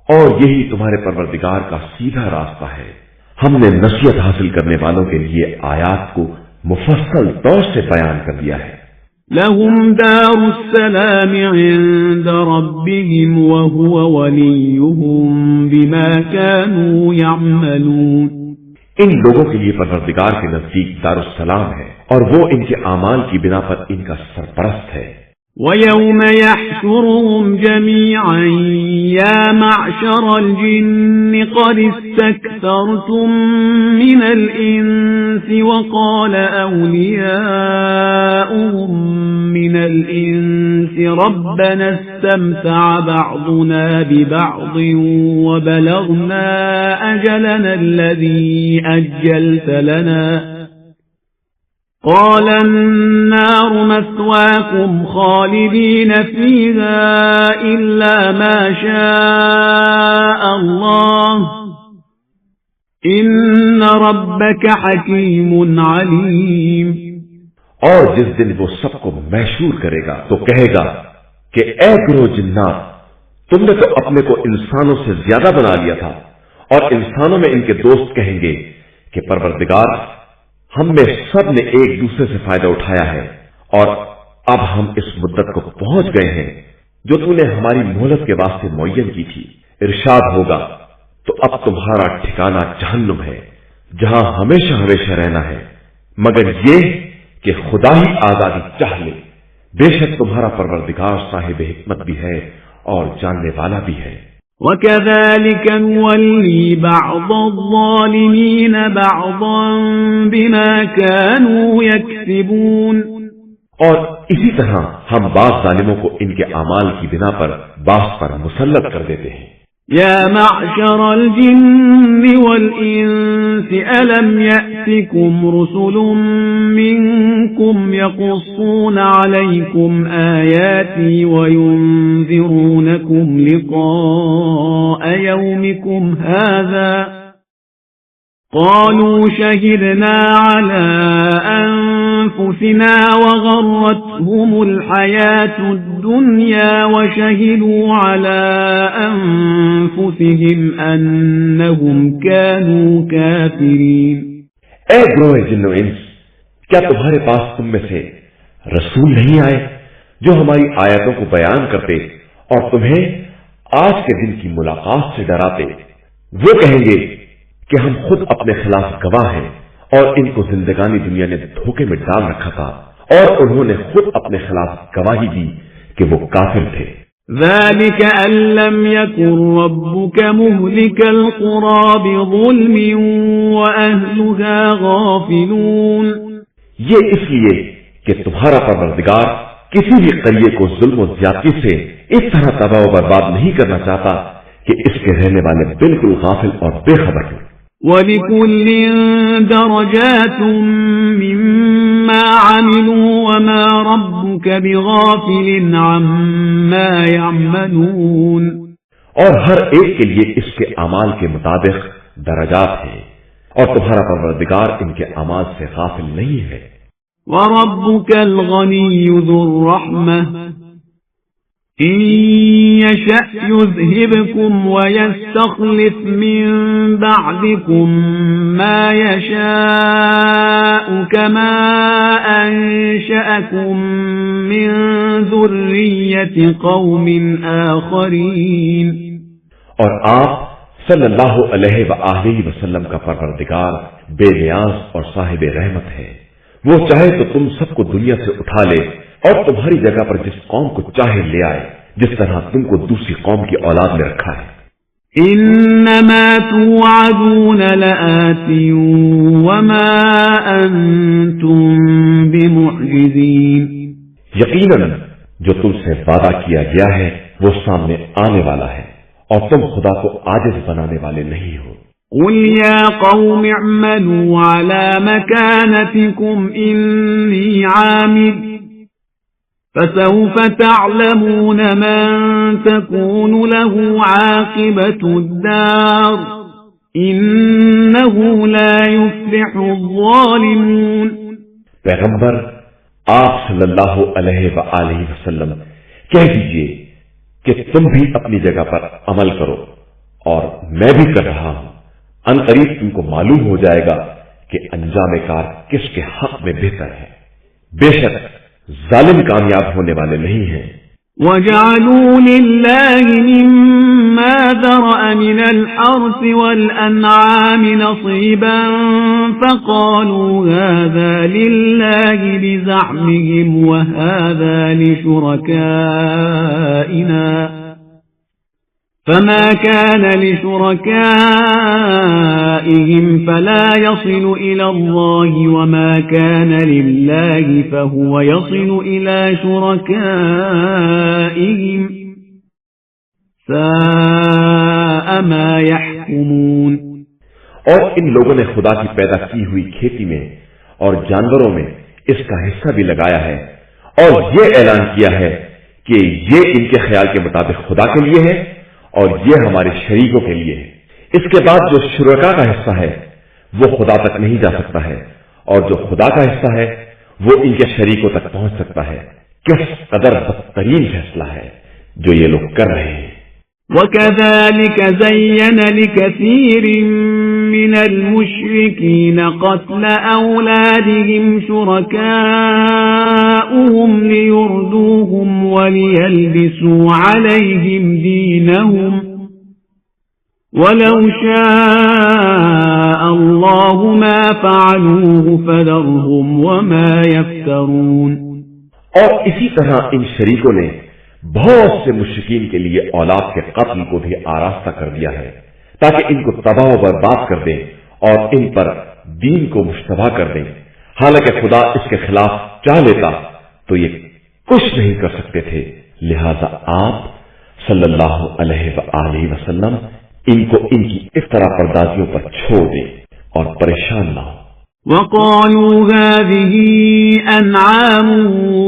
اور یہی تمہارے پروردگار کا سیدھا راستہ ہے، ہم نے نصیحت حاصل کرنے والوں کے لیے آیات کو مفصل طور سے بیان کر دیا ہے۔ لهم دار السلام عند ربهم وهو وليهم بما كانوا يعملون۔ ان لوگوں کے لیے پروردگار کے نزدیک دار السلام ہے، اور وہ ان کے اعمال کی بنا پر ان کا سرپرست ہے۔ وَيَوْمَ يَحْشُرُهُمْ جَمِيعًا يَا مَعْشَرَ الْجِنِّ قَدِ اسْتَكْثَرْتُمْ مِنَ الْإِنسِ وَقَالَ أَوْلِيَاؤُهُمْ مِنَ الْإِنسِ رَبَّنَا اسْتَمْتَعَ بَعْضُنَا بِبَعْضٍ وَبَلَغْنَا أَجَلَنَا الَّذِي أَجَّلْتَ لَنَا قال النار مثواكم خالدين فيها إلا ما شاء الله إن ربك حكيم عليم۔ اور جس دن وہ سب کو محشور کرے گا تو کہے گا کہ اے گروہ جنات، تم نے تو اپنے کو انسانوں سے زیادہ بنا لیا تھا، اور انسانوں میں ان کے دوست کہیں گے کہ پروردگار، ہم میں سب نے ایک دوسرے سے فائدہ اٹھایا ہے، اور اب ہم اس مدت کو پہنچ گئے ہیں جو تو نے ہماری مہلت کے واسطے معین کی تھی۔ ارشاد ہوگا تو اب تمہارا ٹھکانہ جہنم ہے جہاں ہمیشہ ہمیشہ رہنا ہے، مگر یہ کہ خدا ہی آزادی چاہ لے، بے شک تمہارا پروردگار صاحب حکمت بھی ہے اور جاننے والا بھی ہے۔ وَكَذَلِكَ نُوَلِّي بَعْضَ الظَّالِمِينَ بَعْضًا بِمَا كَانُوا يَكْسِبُونَ۔ اور اسی طرح ہم بعض ظالموں کو ان کے اعمال کی بنا پر بعض پر مسلط کر دیتے ہیں۔ يا معشر الجن والإنس ألم يأتكم رسل منكم يقصون عليكم آياتي وينذرونكم لقاء يومكم هذا قالوا شهدنا على أنفسنا وغرتهم الحياة الدنيا وشهدوا على أنفسهم أنهم كانوا كافرين۔ اے گروہ جن و انس، کیا تمہارے پاس تم میں سے رسول نہیں آئے جو ہماری آیتوں کو بیان کرتے اور تمہیں آج کے دن کی ملاقات سے ڈراتے؟ وہ کہیں گے کہ ہم خود اپنے خلاف گواہ ہیں، اور ان کو زندگانی دنیا نے دھوکے میں ڈال رکھا تھا، اور انہوں نے خود اپنے خلاف گواہی دی کہ وہ کافر تھے۔ ذلك أن لم يكن ربك مهلك القرى بظلم وأهلها غافلون۔ یہ اس لیے کہ تمہارا پروردگار کسی بھی قریے کو ظلم و زیادتی سے اس طرح تباہ و برباد نہیں کرنا چاہتا کہ اس کے رہنے والے بالکل غافل اور بے خبر ہیں۔ وَلِكُلٍّ دَرَجَاتٌ مِّمَّا عَمِلُوا وَمَا رَبُّكَ بِغَافِلٍ عَمَّا يَعْمَلُونَ۔ اور ہر ایک کے لیے اس کے اعمال کے مطابق درجات ہیں، اور تمہارا پروردگار ان کے اعمال سے غافل نہیں ہے۔ وَرَبُّكَ الْغَنِيُّ ذُو الرَّحْمَةِ إِن يَشَأْ يُذْهِبْكُمْ وَيَسْتَخْلِفْ مِن بَعْدِكُم مَّا يَشَاءُ كَمَا أَنشَأَكُم مِّن ذُرِّيَّةِ قَوْمٍ آخَرِينَ۔ اور آپ صلی اللہ علیہ وآلہ وسلم کا پروردگار بے نیاز اور صاحب رحمت ہے، وہ چاہے تو تم سب کو دنیا سے اٹھا لے اور تمہاری جگہ پر جس قوم کو چاہے لے آئے، جس طرح تم کو دوسری قوم کی اولاد میں رکھا ہے۔ انما توعدون لآت وما انتم بمعجزین، یقیناً جو تم سے وعدہ کیا گیا ہے وہ سامنے آنے والا ہے، اور تم خدا کو عاجز بنانے والے نہیں ہو۔ قل يا قوم اعملوا على مكانتكم إني عامل فسوف تعلمون من تكون له عاقبة الدار إنه لا يفلح الظالمون۔ پیغمبر آپ صلی اللہ علیہ وآلہ وسلم کہہ دیجئے کہ تم بھی اپنی جگہ پر عمل کرو اور میں بھی کر رہا ہوں، ان قریب تم کو معلوم ہو جائے گا کہ انجام کار کس کے حق میں بہتر ہے۔ بے شک ظالم کامیاب ہونے والے نہیں ہیں۔ وَجَعَلُوا لِلَّهِ مِمَّا ذَرَأَ مِنَ الْحَرْثِ وَالْأَنْعَامِ نَصِيبًا فَقَالُوا هَذَا لِلَّهِ بِزَعْمِهِمْ وَهَذَا لِشُرَكَائِنَا فما كان لشركائهم فلا يصل إلى الله وما كان لله فهو يصل إلى شركائهم ساء ما يحكمون۔ اور ان لوگوں نے خدا کی پیدا کی ہوئی کھیتی میں اور جانوروں میں اس کا حصہ بھی لگایا ہے اور یہ اعلان کیا ہے کہ یہ ان کے خیال کے مطابق خدا کے لیے ہے اور یہ ہمارے شریکوں کے لیے ہے۔ اس کے بعد جو شرکا کا حصہ ہے وہ خدا تک نہیں جا سکتا ہے، اور جو خدا کا حصہ ہے وہ ان کے شریکوں تک پہنچ سکتا ہے۔ کس قدر بدترین فیصلہ ہے جو یہ لوگ کر رہے ہیں۔ وَكَذَلِكَ زَيَّنَ لِكَثِيرٍ مِّنَ الْمُشْرِكِينَ قَتْلَ أَوْلَادِهِمْ شُرَكَاؤُهُمْ لِيُرْدُوهُمْ وَلِيَلْبِسُوا عَلَيْهِمْ دِينَهُمْ وَلَوْ شَاءَ اللَّهُ مَا فَعَلُوهُ فَذَرْهُمْ وَمَا يَفْتَرُونَ۔ اور اسی طرح ان شریکوں نے بہت سے مشرکین کے لیے اولاد کے قتل کو بھی آراستہ کر دیا ہے تاکہ ان کو تباہ و برباد کر دیں اور ان پر دین کو مشتبہ کر دیں، حالانکہ خدا اس کے خلاف چاہ لیتا تو یہ کچھ نہیں کر سکتے تھے۔ لہذا آپ صلی اللہ علیہ وآلہ وسلم ان کو ان کی افترا پردازیوں پر چھوڑ دیں اور پریشان نہ ہو۔ وَقَالُوا هَذِهِ أَنْعَامٌ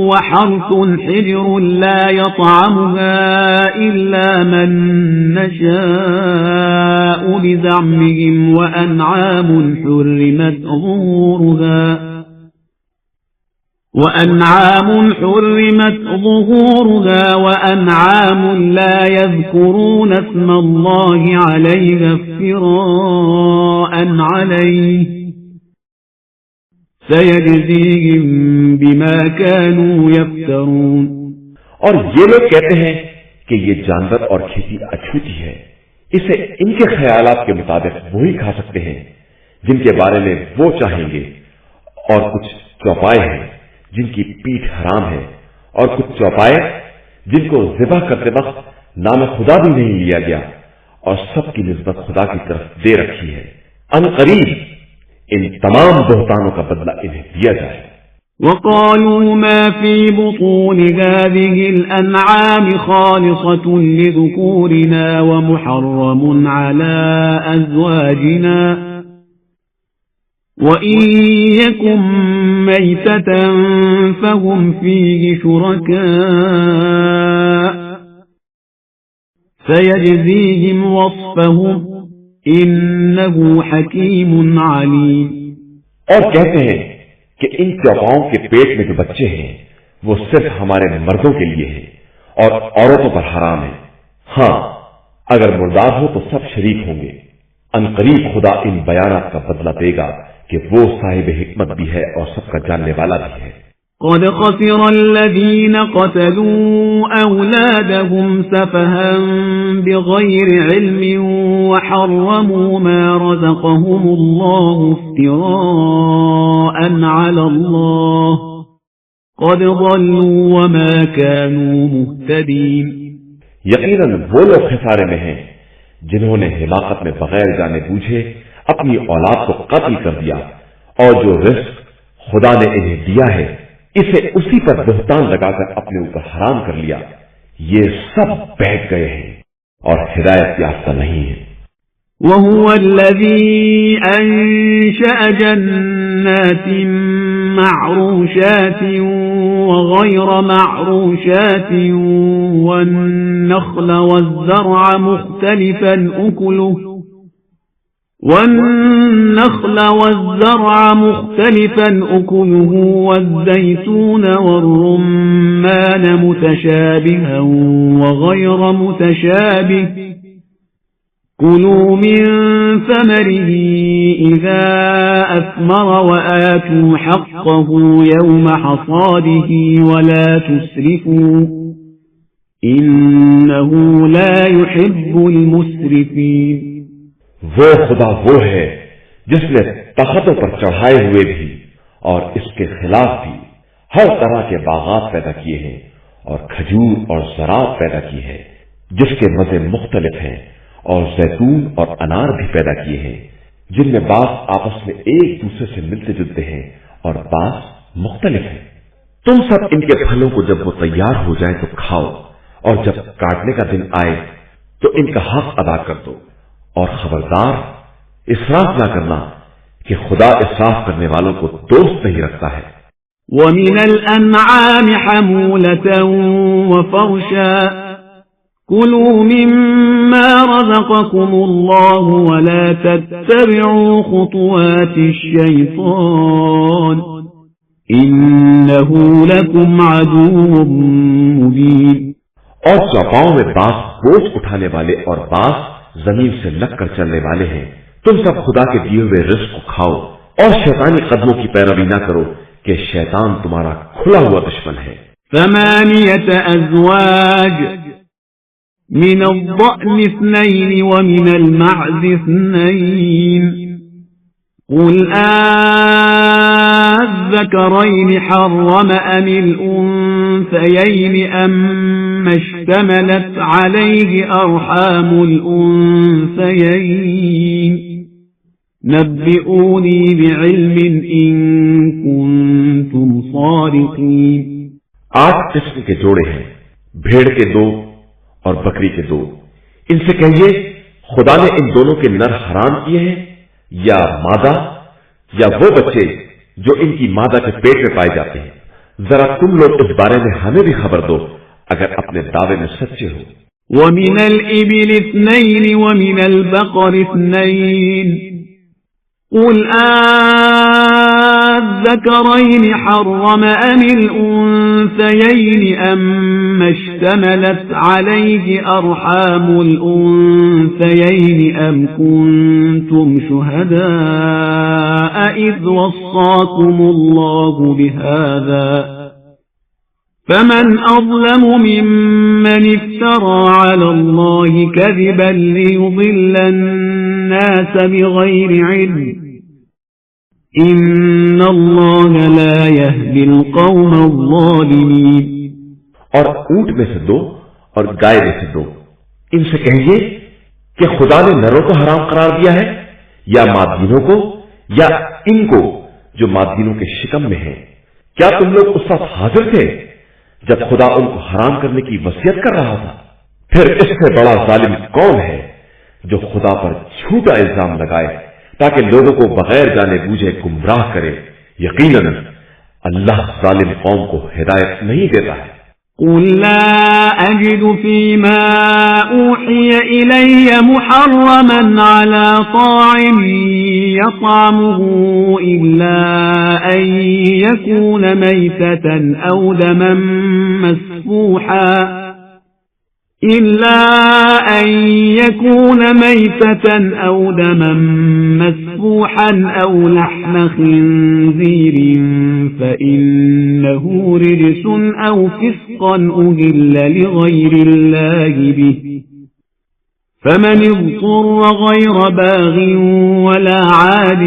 وَحَرْثٌ حِجْرٌ لَا يَطْعَمُهَا إِلَّا مَن نَّشَاءُ بِزَعْمِهِمْ وَأَنْعَامٌ حُرِّمَتْ ظُهُورُهَا وَأَنْعَامٌ لَا يَذْكُرُونَ اسْمَ اللَّهِ عَلَيْهَا افْتِرَاءً عَلَيْهِ سَيَجْزِيهِمْ بِمَا كَانُوا يَفْتَرُونَ۔ اور یہ لوگ کہتے ہیں کہ یہ جانور اور کھیتی اچھوتی ہے، اسے ان کے خیالات کے مطابق وہی کھا سکتے ہیں جن کے بارے میں وہ چاہیں گے، اور کچھ چوپائے ہیں جن کی پیٹھ حرام ہے، اور کچھ چوپائے جن کو ذبح کرتے وقت نام خدا بھی نہیں لیا گیا، اور سب کی نسبت خدا کی طرف دے رکھی ہے۔ ان قریب ان تمام بہتانوں کا بدلہ انہیں دیا جائے۔ وَقَالُوا مَا فِي بُطُونِ هَذِهِ الْأَنْعَامِ خَالِصَةٌ لِذُكُورِنَا وَمُحَرَّمٌ عَلَى أَزْوَاجِنَا وَإِن يَكُن مَّيْتَةً فَهُمْ فِيهِ شُرَكَاءُ سيجزيهم وصفهم إنه حكيم عليم. اور کہتے ہیں کہ ان چوپاؤں کے پیٹ میں جو بچے ہیں وہ صرف ہمارے مردوں کے لیے ہیں اور عورتوں پر حرام ہے. ہاں اگر مردار ہو تو سب شریک ہوں گے. عنقریب خدا ان بیانات کا بدلہ دے گا کہ وہ صاحب حکمت بھی ہے اور سب کا جاننے والا بھی ہے. قد خسر الذين قتلوا أولادهم سفها بغير علم وحرموا ما رزقهم الله افتراء على الله قد ضلوا وما كانوا مهتدين. یقیناً وہ لوگ خسارے میں ہیں جنہوں نے حماقت میں بغیر جانے بوجھے اپنی اولاد کو قتل کر دیا اور جو رزق خدا نے انہیں دیا ہے اسے اسی پر بہتان لگا کر اپنے اوپر حرام کر لیا. یہ سب بہک گئے ہیں اور ہدایت یافتہ نہیں ہیں. وهو الذي أنشأ جنات معروشات وغير معروشات والنخل والزرع مختلفا أكله والزيتون والرمان متشابها وغير متشابه كلوا من ثمره إذا أثمر وآتوا حقه يوم حصاده ولا تسرفوا إنه لا يحب المسرفين. وہ خدا وہ ہے جس نے تختوں پر چڑھائے ہوئے بھی اور اس کے خلاف بھی ہر طرح کے باغات پیدا کیے ہیں اور کھجور اور زراعت پیدا کی ہے جس کے مزے مختلف ہیں اور زیتون اور انار بھی پیدا کیے ہیں جن میں بعض آپس میں ایک دوسرے سے ملتے جلتے ہیں اور بعض مختلف ہیں. تم سب ان کے پھلوں کو جب وہ تیار ہو جائیں تو کھاؤ اور جب کاٹنے کا دن آئے تو ان کا حق ادا کر دو اور خبردار اسراف نہ کرنا کہ خدا اسراف کرنے والوں کو دوست نہیں رکھتا ہے. وَمِنَ الْأَنْعَامِ حَمُولَةً وَفَرْشًا كُلُوا مِمَّا رَزَقَكُمُ اللَّهُ وَلَا تَتَّبِعُوا خُطُوَاتِ الشَّيْطَانِ إِنَّهُ لَكُمْ عَدُوٌّ مُبِينٌ. اور چوپاؤں میں بعض بوجھ اٹھانے والے اور بعض زمین سے لگ کر چلنے والے ہیں. تم سب خدا کے دیے ہوئے رزق کو کھاؤ اور شیطانی قدموں کی پیروی نہ کرو کہ شیطان تمہارا کھلا ہوا دشمن ہے. ثمانية أزواج من الضأن 2 ومن المعز 2 قل الذكرين حرم أم الأنثيين أما اشتملت عليه أرحام الأنثيين نبئوني بعلم إن كنتم صادقين. 8 قسم کے جوڑے ہیں، بھیڑ کے 2 اور بکری کے 2. ان سے کہیے خدا نے ان دونوں کے نر حرام کیے ہیں یا مادہ یا وہ بچے جو ان کی مادہ کے پیٹ میں پائے جاتے ہیں. ذرا تم لوگ اس بارے میں ہمیں بھی خبر دو اگر اپنے دعوے میں سچے ہو. وَمِنَ الْإِبِلِ 2 وَمِنَ الْبَقَرِ 2 قُلْ الذكرين حرم أم الأنثيين أما اشتملت عليه أرحام الأنثيين أم كنتم شهداء إذ وصاكم الله بهذا فمن أظلم ممن افترى على الله كذبا ليضل الناس بغير علم ان اللہ لا يهدي القوم الظالمین. اور اونٹ میں سے 2 اور گائے میں سے 2. ان سے کہیے کہ خدا نے نروں کو حرام قرار دیا ہے یا مادینوں کو یا ان کو جو مادینوں کے شکم میں ہیں. کیا تم لوگ اس وقت حاضر تھے جب خدا ان کو حرام کرنے کی وصیت کر رہا تھا؟ پھر اس سے بڑا ظالم کون ہے جو خدا پر جھوٹا الزام لگائے تاکہ لوگوں کو بغیر جانے بوجھے گمراہ کرے. یقیناً اللہ ظالم قوم کو ہدایت نہیں دیتا ہے. قل لا أجد فيما أوحي إلي محرما على طاعم يطعمه إلا أن يكون ميتة أو دما مسفوحا أو لحم خنزير فإنه رجس أو فسقا أهل لغير الله به فمن اضطر غير باغ ولا عاد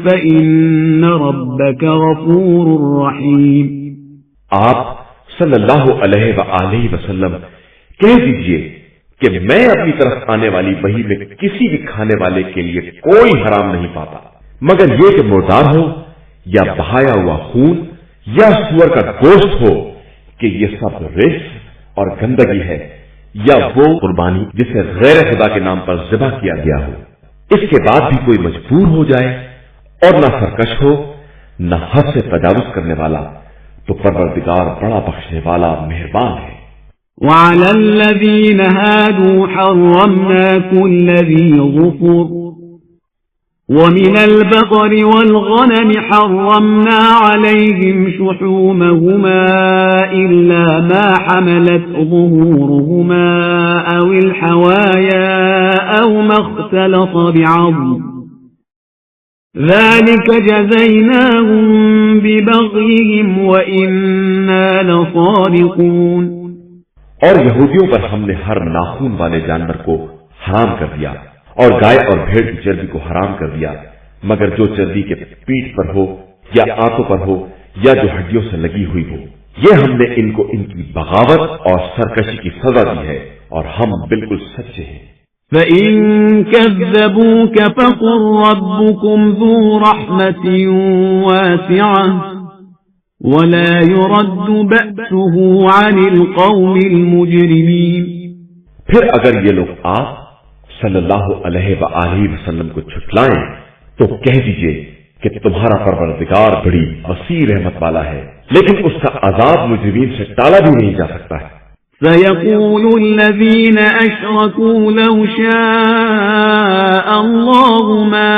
فإن ربك غفور رحيم. آپ صلی اللہ علیہ وآلہ وسلم کہہ دیجئے کہ میں اپنی طرف آنے والی وحی میں کسی بھی کھانے والے کے لیے کوئی حرام نہیں پاتا مگر یہ کہ مردار ہو یا بہایا ہوا خون یا سور کا گوشت ہو کہ یہ سب رجس اور گندگی ہے، یا وہ قربانی جسے غیر خدا کے نام پر ذبح کیا گیا ہو، اس کے بعد بھی کوئی مجبور ہو جائے اور نہ سرکش ہو نہ حد سے تجاوز کرنے والا، تو پروردگار بڑا بخشنے والا مہربان ہے. وعلى الذين هادوا حرمنا كل ذي ظفر ومن البقر والغنم حرمنا عليهم شحومهما إلا ما حملت ظهورهما أو الحوايا أو ما اختلط بعظم ذلك جزيناهم ببغيهم وإنا لصادقون. اور یہودیوں پر ہم نے ہر ناخون والے جانور کو حرام کر دیا اور گائے اور بھیڑ کی چربی کو حرام کر دیا مگر جو چربی کے پیٹھ پر ہو یا آنتوں پر ہو یا جو ہڈیوں سے لگی ہوئی ہو، یہ ہم نے ان کو ان کی بغاوت اور سرکشی کی سزا دی ہے اور ہم بالکل سچے ہیں. فَإِن كَذَّبُوكَ فَقُلْ رَبُّكُمْ ذُو رَحْمَةٍ وَاسِعَةٍ وَلَا يُرَدُّ بَأْسُهُ عَنِ الْقَوْمِ الْمُجْرِمِينَ. پھر اگر یہ لوگ آپ صلی اللہ علیہ وآلہ وسلم کو جھٹلائیں تو کہہ دیجئے کہ تمہارا پروردگار بڑی وسیع رحمت والا ہے، لیکن اس کا عذاب مجرمین سے ٹالا بھی نہیں جا سکتا ہے. سيقول الذين أشركوا لو شاء الله ما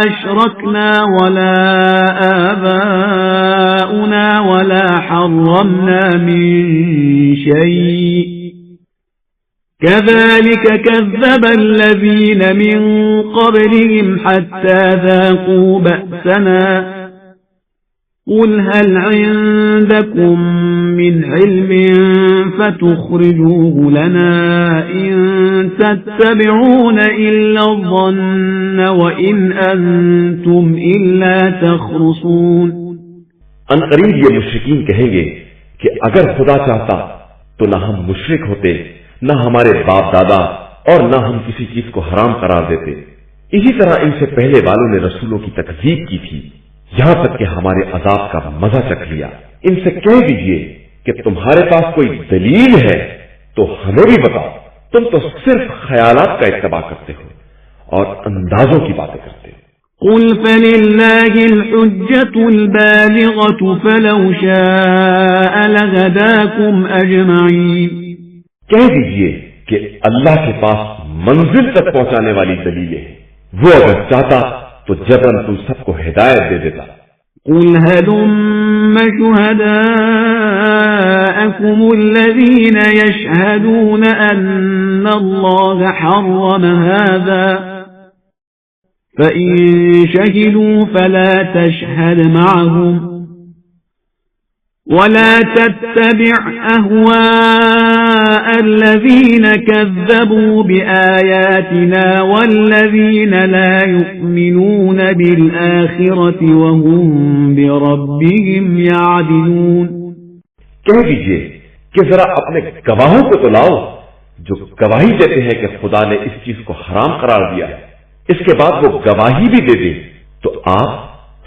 أشركنا ولا آباؤنا ولا حرمنا من شيء كذلك كذب الذين من قبلهم حتى ذاقوا بأسنا قل هل عندكم من علم فتخرجوه لنا إن تتبعون إلا الظن وإن أنتم إلا تخرصون. ان قریب یہ مشرکین کہیں گے کہ اگر خدا چاہتا تو نہ ہم مشرک ہوتے، نہ ہمارے باپ دادا، اور نہ ہم کسی چیز کو حرام قرار دیتے. اسی طرح ان سے پہلے والوں نے رسولوں کی تکذیب کی تھی یہاں تک کہ ہمارے عذاب کا مزہ چکھ لیا. ان سے کہہ دیجئے کہ تمہارے پاس کوئی دلیل ہے تو ہمیں بھی بتاؤ، تم تو صرف خیالات کا اتباع کرتے ہو اور اندازوں کی باتیں کرتے ہو. قل فللہ الحجة البالغة فلو شاء لهداكم اجمعین. کہہ دیجئے کہ اللہ کے پاس منزل تک پہنچانے والی دلیلیں ہیں، وہ اگر چاہتا تو جبرن تم سب کو ہدایت دے دیتا. قل هلم شهداءكم الذين يشهدون أن الله حرم هذا فإن شهدوا فلا تشهد معهم ولا تتبع أهواء الذين كذبوا بآياتنا والذين لا يؤمنون بالآخرة وهم بربهم يعدلون. کہہ دیجئے کہ ذرا اپنے گواہوں کو تو لاؤ جو گواہی دیتے ہیں کہ خدا نے اس چیز کو حرام قرار دیا ہے، اس کے بعد وہ گواہی بھی دے دیں تو آپ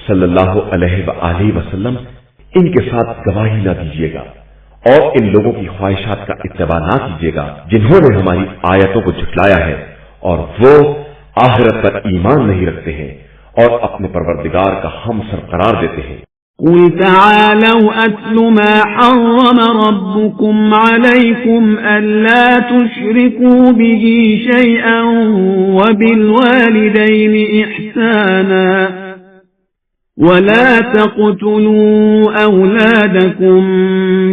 صلی اللہ علیہ وآلہ وسلم ان کے ساتھ گواہی نہ دیجیے گا اور ان لوگوں کی خواہشات کا اتباع نہ کیجیے گا جنہوں نے ہماری آیتوں کو جھٹلایا ہے اور وہ آخرت پر ایمان نہیں رکھتے ہیں اور اپنے پروردگار کا ہم سر قرار دیتے ہیں. قل تعالوا أتل ما حرم ربكم عليكم ألا تشركوا به شيئا وبالوالدين إحسانا ولا تقتلوا أولادكم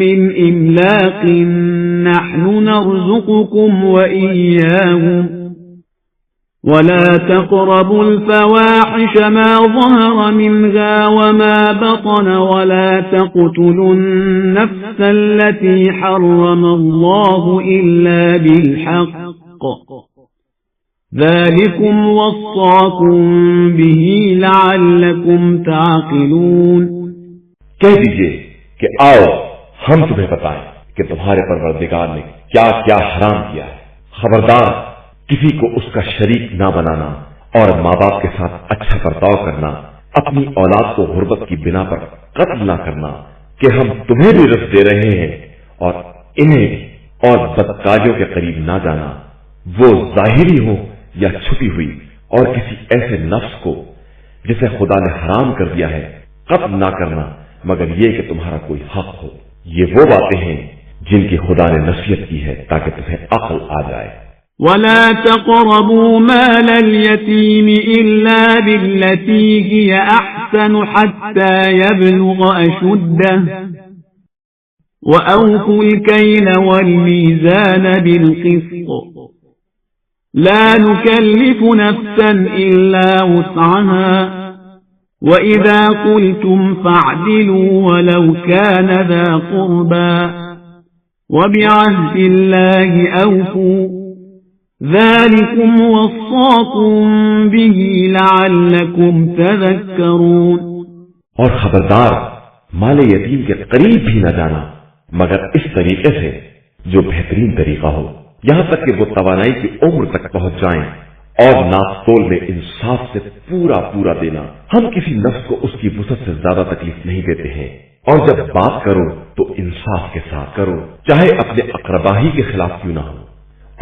من إملاق نحن نرزقكم وإياهم ولا تقربوا الفواحش ما ظهر منها وما بطن ولا تقتلوا النفس التي حرم الله إلا بالحق ذلكم وصاكم به لعلكم تعقلون۔ کہہ دیجئے کہ آؤ ہم تمہیں بتائیں کہ تمہارے پروردگار نے کیا کیا حرام کیا ہے۔ خبردار کسی کو اس کا شریک نہ بنانا اور ماں باپ کے ساتھ اچھا برتاؤ کرنا، اپنی اولاد کو غربت کی بنا پر قتل نہ کرنا کہ ہم تمہیں بھی رزق دے رہے ہیں اور انہیں بھی، اور بدکاریوں کے قریب نہ جانا، وہ ظاہری ہو یا چھپی ہوئی، اور کسی ایسے نفس کو جسے خدا نے حرام کر دیا ہے قتل نہ کرنا مگر یہ کہ تمہارا کوئی حق ہو۔ یہ وہ باتیں ہیں جن کی خدا نے نصیحت کی ہے تاکہ تمہیں عقل آ جائے۔ ولا تقربوا مال اليتيم إلا بالتي هي أحسن حتى يبلغ أشده وأوفوا الكيل والميزان بالقسط لا نكلف نفسا إلا وسعها وإذا قلتم فاعدلوا ولو كان ذا قربى وبعهد الله أوفوا ذلكم وصاكم به لعلكم تذكرون۔ اور خبردار مال یتیم کے قریب بھی نہ جانا مگر اس طریقے سے جو بہترین طریقہ ہو، یہاں تک کہ وہ توانائی کی عمر تک پہنچ جائیں، اور ناپ تول میں انصاف سے پورا پورا دینا۔ ہم کسی نفس کو اس کی وسعت سے زیادہ تکلیف نہیں دیتے ہیں، اور جب بات کرو تو انصاف کے ساتھ کرو، چاہے اپنے اقربا ہی کے خلاف کیوں نہ ہو،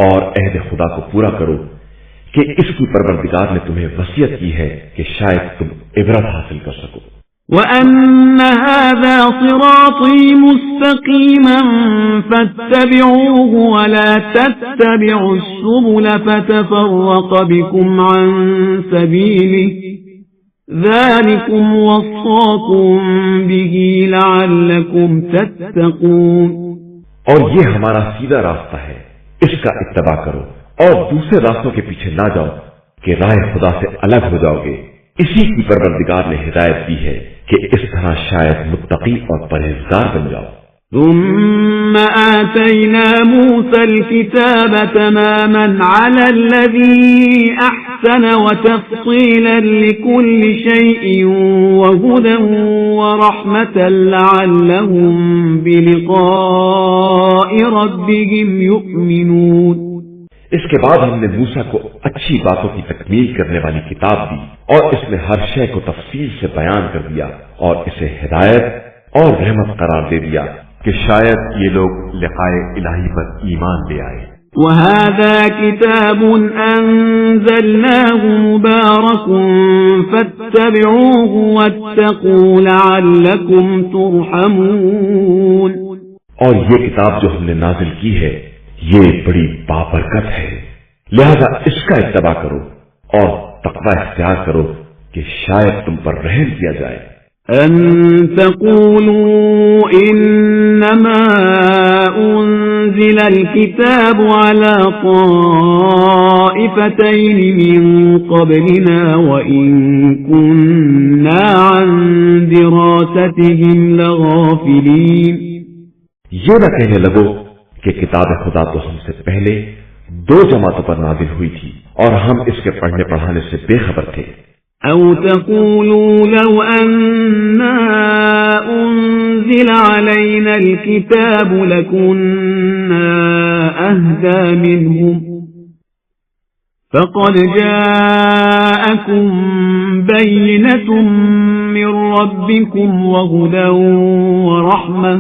اور عہد خدا کو پورا کرو کہ اس کی پروردگار نے تمہیں وصیت کی ہے کہ شاید تم عبرت حاصل کر سکو۔ وَأَنَّ هَذَا صِرَاطِي مُسْتَقِيمًا فَاتَّبِعُوهُ وَلَا تَتَّبِعُوا السُّبُلَ فَتَفَرَّقَ بِكُمْ عَن سَبِيلِهِ ذَلِكُمْ وَصَّاكُمْ بِهِ لَعَلَّكُمْ تَتَّقُونَ۔ اور یہ ہمارا سیدھا راستہ ہے، اس کا اتباع کرو اور دوسرے راستوں کے پیچھے نہ جاؤ کہ راہ خدا سے الگ ہو جاؤ گے۔ اسی کی پروردگار نے ہدایت دی ہے کہ اس طرح شاید متقی اور پرہیزگار بن جاؤ۔ ثم آتينا موسى الكتاب تماما على الذي أحسن وتفصيلا لكل شيء وهدى ورحمة لعلهم بلقاء ربهم يؤمنون۔ اس کے بعد ہم نے موسیٰ کو اچھی باتوں کی تکمیل کرنے والی کتاب دی اور اس میں ہر شے کو تفصیل سے بیان کر دیا اور اسے ہدایت اور رحمت قرار دے دیا کہ شاید یہ لوگ لقاء الہی پر ایمان لے آئے۔ وَهَذَا كِتَابٌ أَنزَلْنَاهُ مُبَارَكٌ فَاتَّبِعُوهُ وَاتَّقُوا لَعَلَّكُمْ تُرْحَمُونَ۔ اور یہ کتاب جو ہم نے نازل کی ہے یہ بڑی بابرکت ہے، لہذا اس کا اتباع کرو اور تقوی اختیار کرو کہ شاید تم پر رحم کیا جائے۔ أن تقولوا إنما أنزل الكتاب على طائفتين من قبلنا وإن كنا عن دراستهم لغافلين۔ یہ نہ کہنے لگو کہ کتاب خدا تو ہم سے پہلے دو جماعتوں پر نازل ہوئی تھی اور ہم اس کے پڑھنے پڑھانے سے بے خبر تھے۔ أو تقولوا لو أنا أنزل علينا الكتاب لكنا أهدى منهم فقد جاءكم بينة من ربكم وهدى ورحمة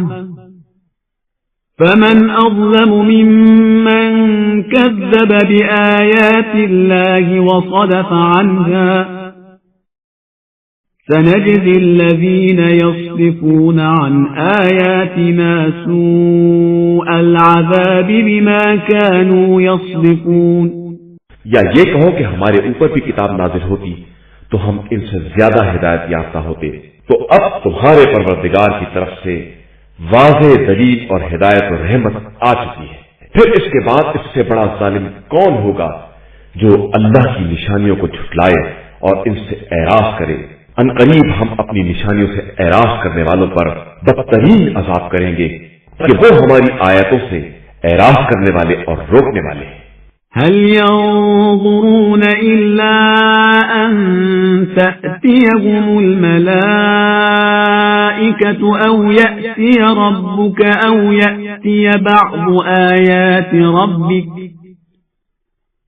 فمن أظلم ممن كذب بآيات الله وصدف عنها سنجزي الذين يصدفون عن آياتنا سوء العذاب بما كانوا يصدفون. یا یہ کہو کہ ہمارے اوپر بھی کتاب نازل ہوتی تو ہم ان سے زیادہ ہدایت یافتہ ہوتے. تو اب تمہارے پروردگار کی طرف سے واضح دلیل اور ہدایت اور رحمت آ چکی ہے. پھر اس کے بعد اس سے بڑا ظالم کون ہوگا جو اللہ کی نشانیوں کو جھٹلائے اور ان سے اعراض کرے. ان قریب ہم اپنی نشانیوں سے اعراض کرنے والوں پر بدترین عذاب کریں گے کہ وہ ہماری آیتوں سے اعراض کرنے والے اور روکنے والے ہیں. هل ينظرون إلا أن تأتيهم الملائكة أو يأتي ربك أو يأتي بعض آيات ربك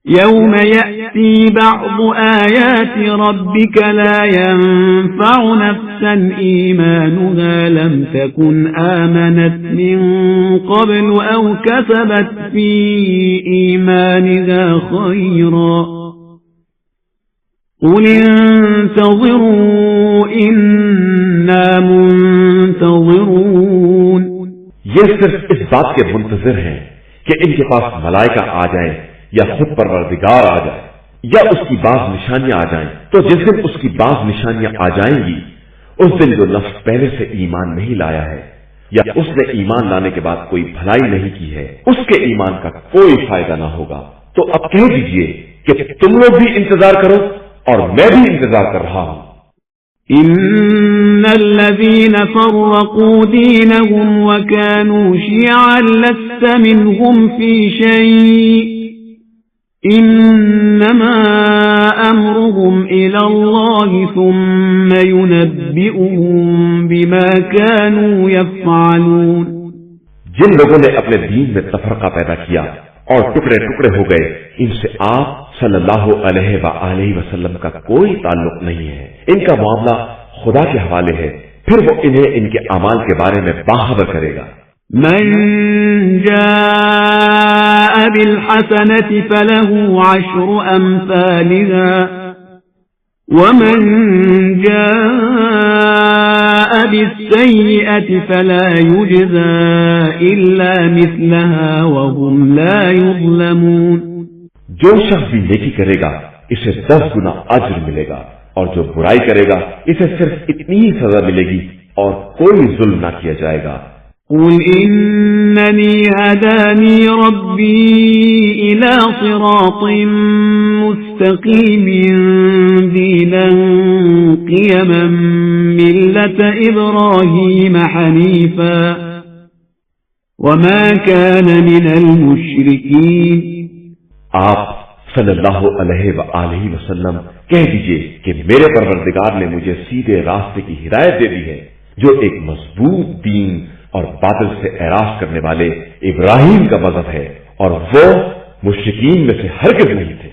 يوم يأتي بعض آيات ربك لا ينفع نفسا إيمانها لم تكن آمنت من قبل أو كسبت في إيمانها خيرا قل انتظروا إنا منتظرون. یہ صرف اس بات کے منتظر ہیں کہ ان کے پاس ملائکہ آ جائیں یا خود پروردگار آ جائے یا اس کی بعض نشانیاں آ جائیں. تو جس دن اس کی بعض نشانیاں آ جائیں گی اس دن جو نفس پہلے سے ایمان نہیں لایا ہے یا اس نے ایمان لانے کے بعد کوئی بھلائی نہیں کی ہے اس کے ایمان کا کوئی فائدہ نہ ہوگا. تو اب کہہ دیجئے کہ تم لوگ بھی انتظار کرو اور میں بھی انتظار کر رہا ہوں. إن الذين فرقوا دينهم وكانوا شيعا لست منهم في شيء إنما أمرهم إلى الله ثم ينبئهم بما كانوا يفعلون. جن لوگوں نے اپنے دین میں تفرقہ پیدا کیا اور ٹکڑے ٹکڑے ہو گئے ان سے آپ صلی اللہ علیہ وآلہ وسلم کا کوئی تعلق نہیں ہے. ان کا معاملہ خدا کے حوالے ہے پھر وہ انہیں ان کے اعمال کے بارے میں باخبر کرے گا. من جاء بالحسنة فله 10 أمثالها ومن جاء بالسيئة فلا يجزى إلا مثلها وهم لا يظلمون. جو شخص بھی نیکی کرے گا اسے 10 گنا اجر ملے گا اور جو برائی کرے گا اسے صرف اتنی ہی سزا ملے گی اور کوئی ظلم نہ کیا جائے گا. قل إنني هداني ربي إلى صراط مستقيم دينا قيما ملة إبراهيم حنيفا وما كان من المشركين. آپ صلی اللہ علیہ وآلہ وسلم کہہ دیجئے کہ میرے پروردگار نے مجھے سیدھے راستے کی ہدایت دے دی ہے جو ایک مضبوط دین اور باطل سے اعراض کرنے والے ابراہیم کا مذہب ہے اور وہ مشرکین میں سے ہرگز نہیں تھے.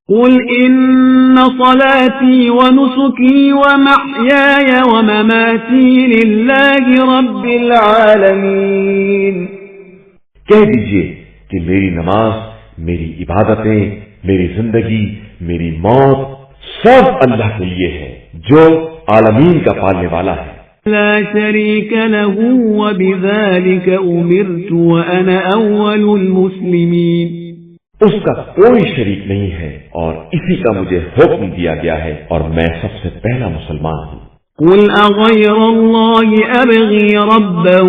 قل إن صلاتي ونسكي ومحياي ومماتي لله رب العالمين. کہہ دیجئے کہ میری نماز، میری عبادتیں، میری زندگی، میری موت سب اللہ کے لیے ہے جو عالمین کا پالنے والا ہے. لا شريك له وبذلك أمرت وأنا أول المسلمين. اس کا کوئی شریک نہیں ہے اور اسی کا مجھے حکم دیا گیا ہے اور میں سب سے پہلا مسلمان ہوں. قل أغير الله أبغي ربا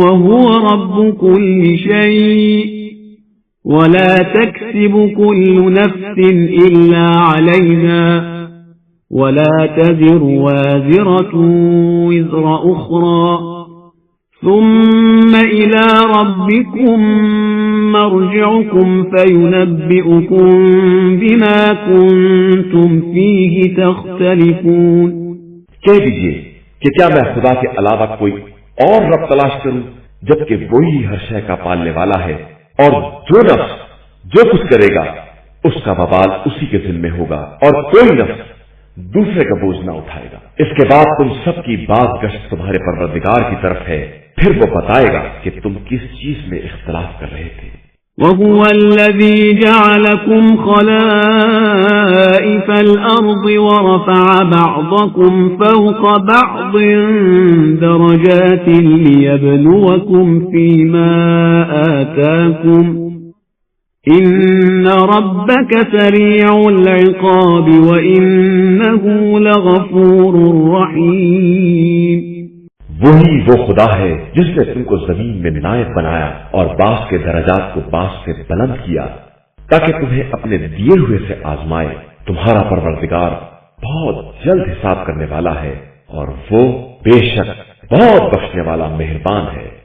وهو رب كل شيء ولا تكسب كل نفس إلا عليها ولا تزر وازرة وزر أخرى ثم إلى ربكم مرجعكم فينبئكم بما كنتم فيه تختلفون. کہہ دیجئے کہ کیا میں خدا کے علاوہ کوئی اور رب تلاش کروں جبکہ وہی ہر شے کا پالنے والا ہے اور جو نفس جو کچھ کرے گا اس کا وبال اسی کے ذمہ ہوگا اور کوئی نفس دوسرے کا بوجھ نہ اٹھائے گا. اس کے بعد تم سب کی بات گشت تمہارے پروردگار کی طرف ہے پھر وہ بتائے گا کہ تم کس چیز میں اختلاف کر رہے تھے. وهو الذي جعلكم خلائف الأرض ورفع بعضكم فوق بعض درجات ليبلوكم فيما آتاكم إن ربك سريع العقاب وإنه لغفور رحيم۔ وہی وہ خدا ہے جس نے تم کو زمین میں نائب بنایا اور بعض کے درجات کو بعض سے بلند کیا تاکہ تمہیں اپنے دیے ہوئے سے آزمائے۔ تمہارا پروردگار بہت جلد حساب کرنے والا ہے اور وہ بے شک بہت بخشنے والا مہربان ہے۔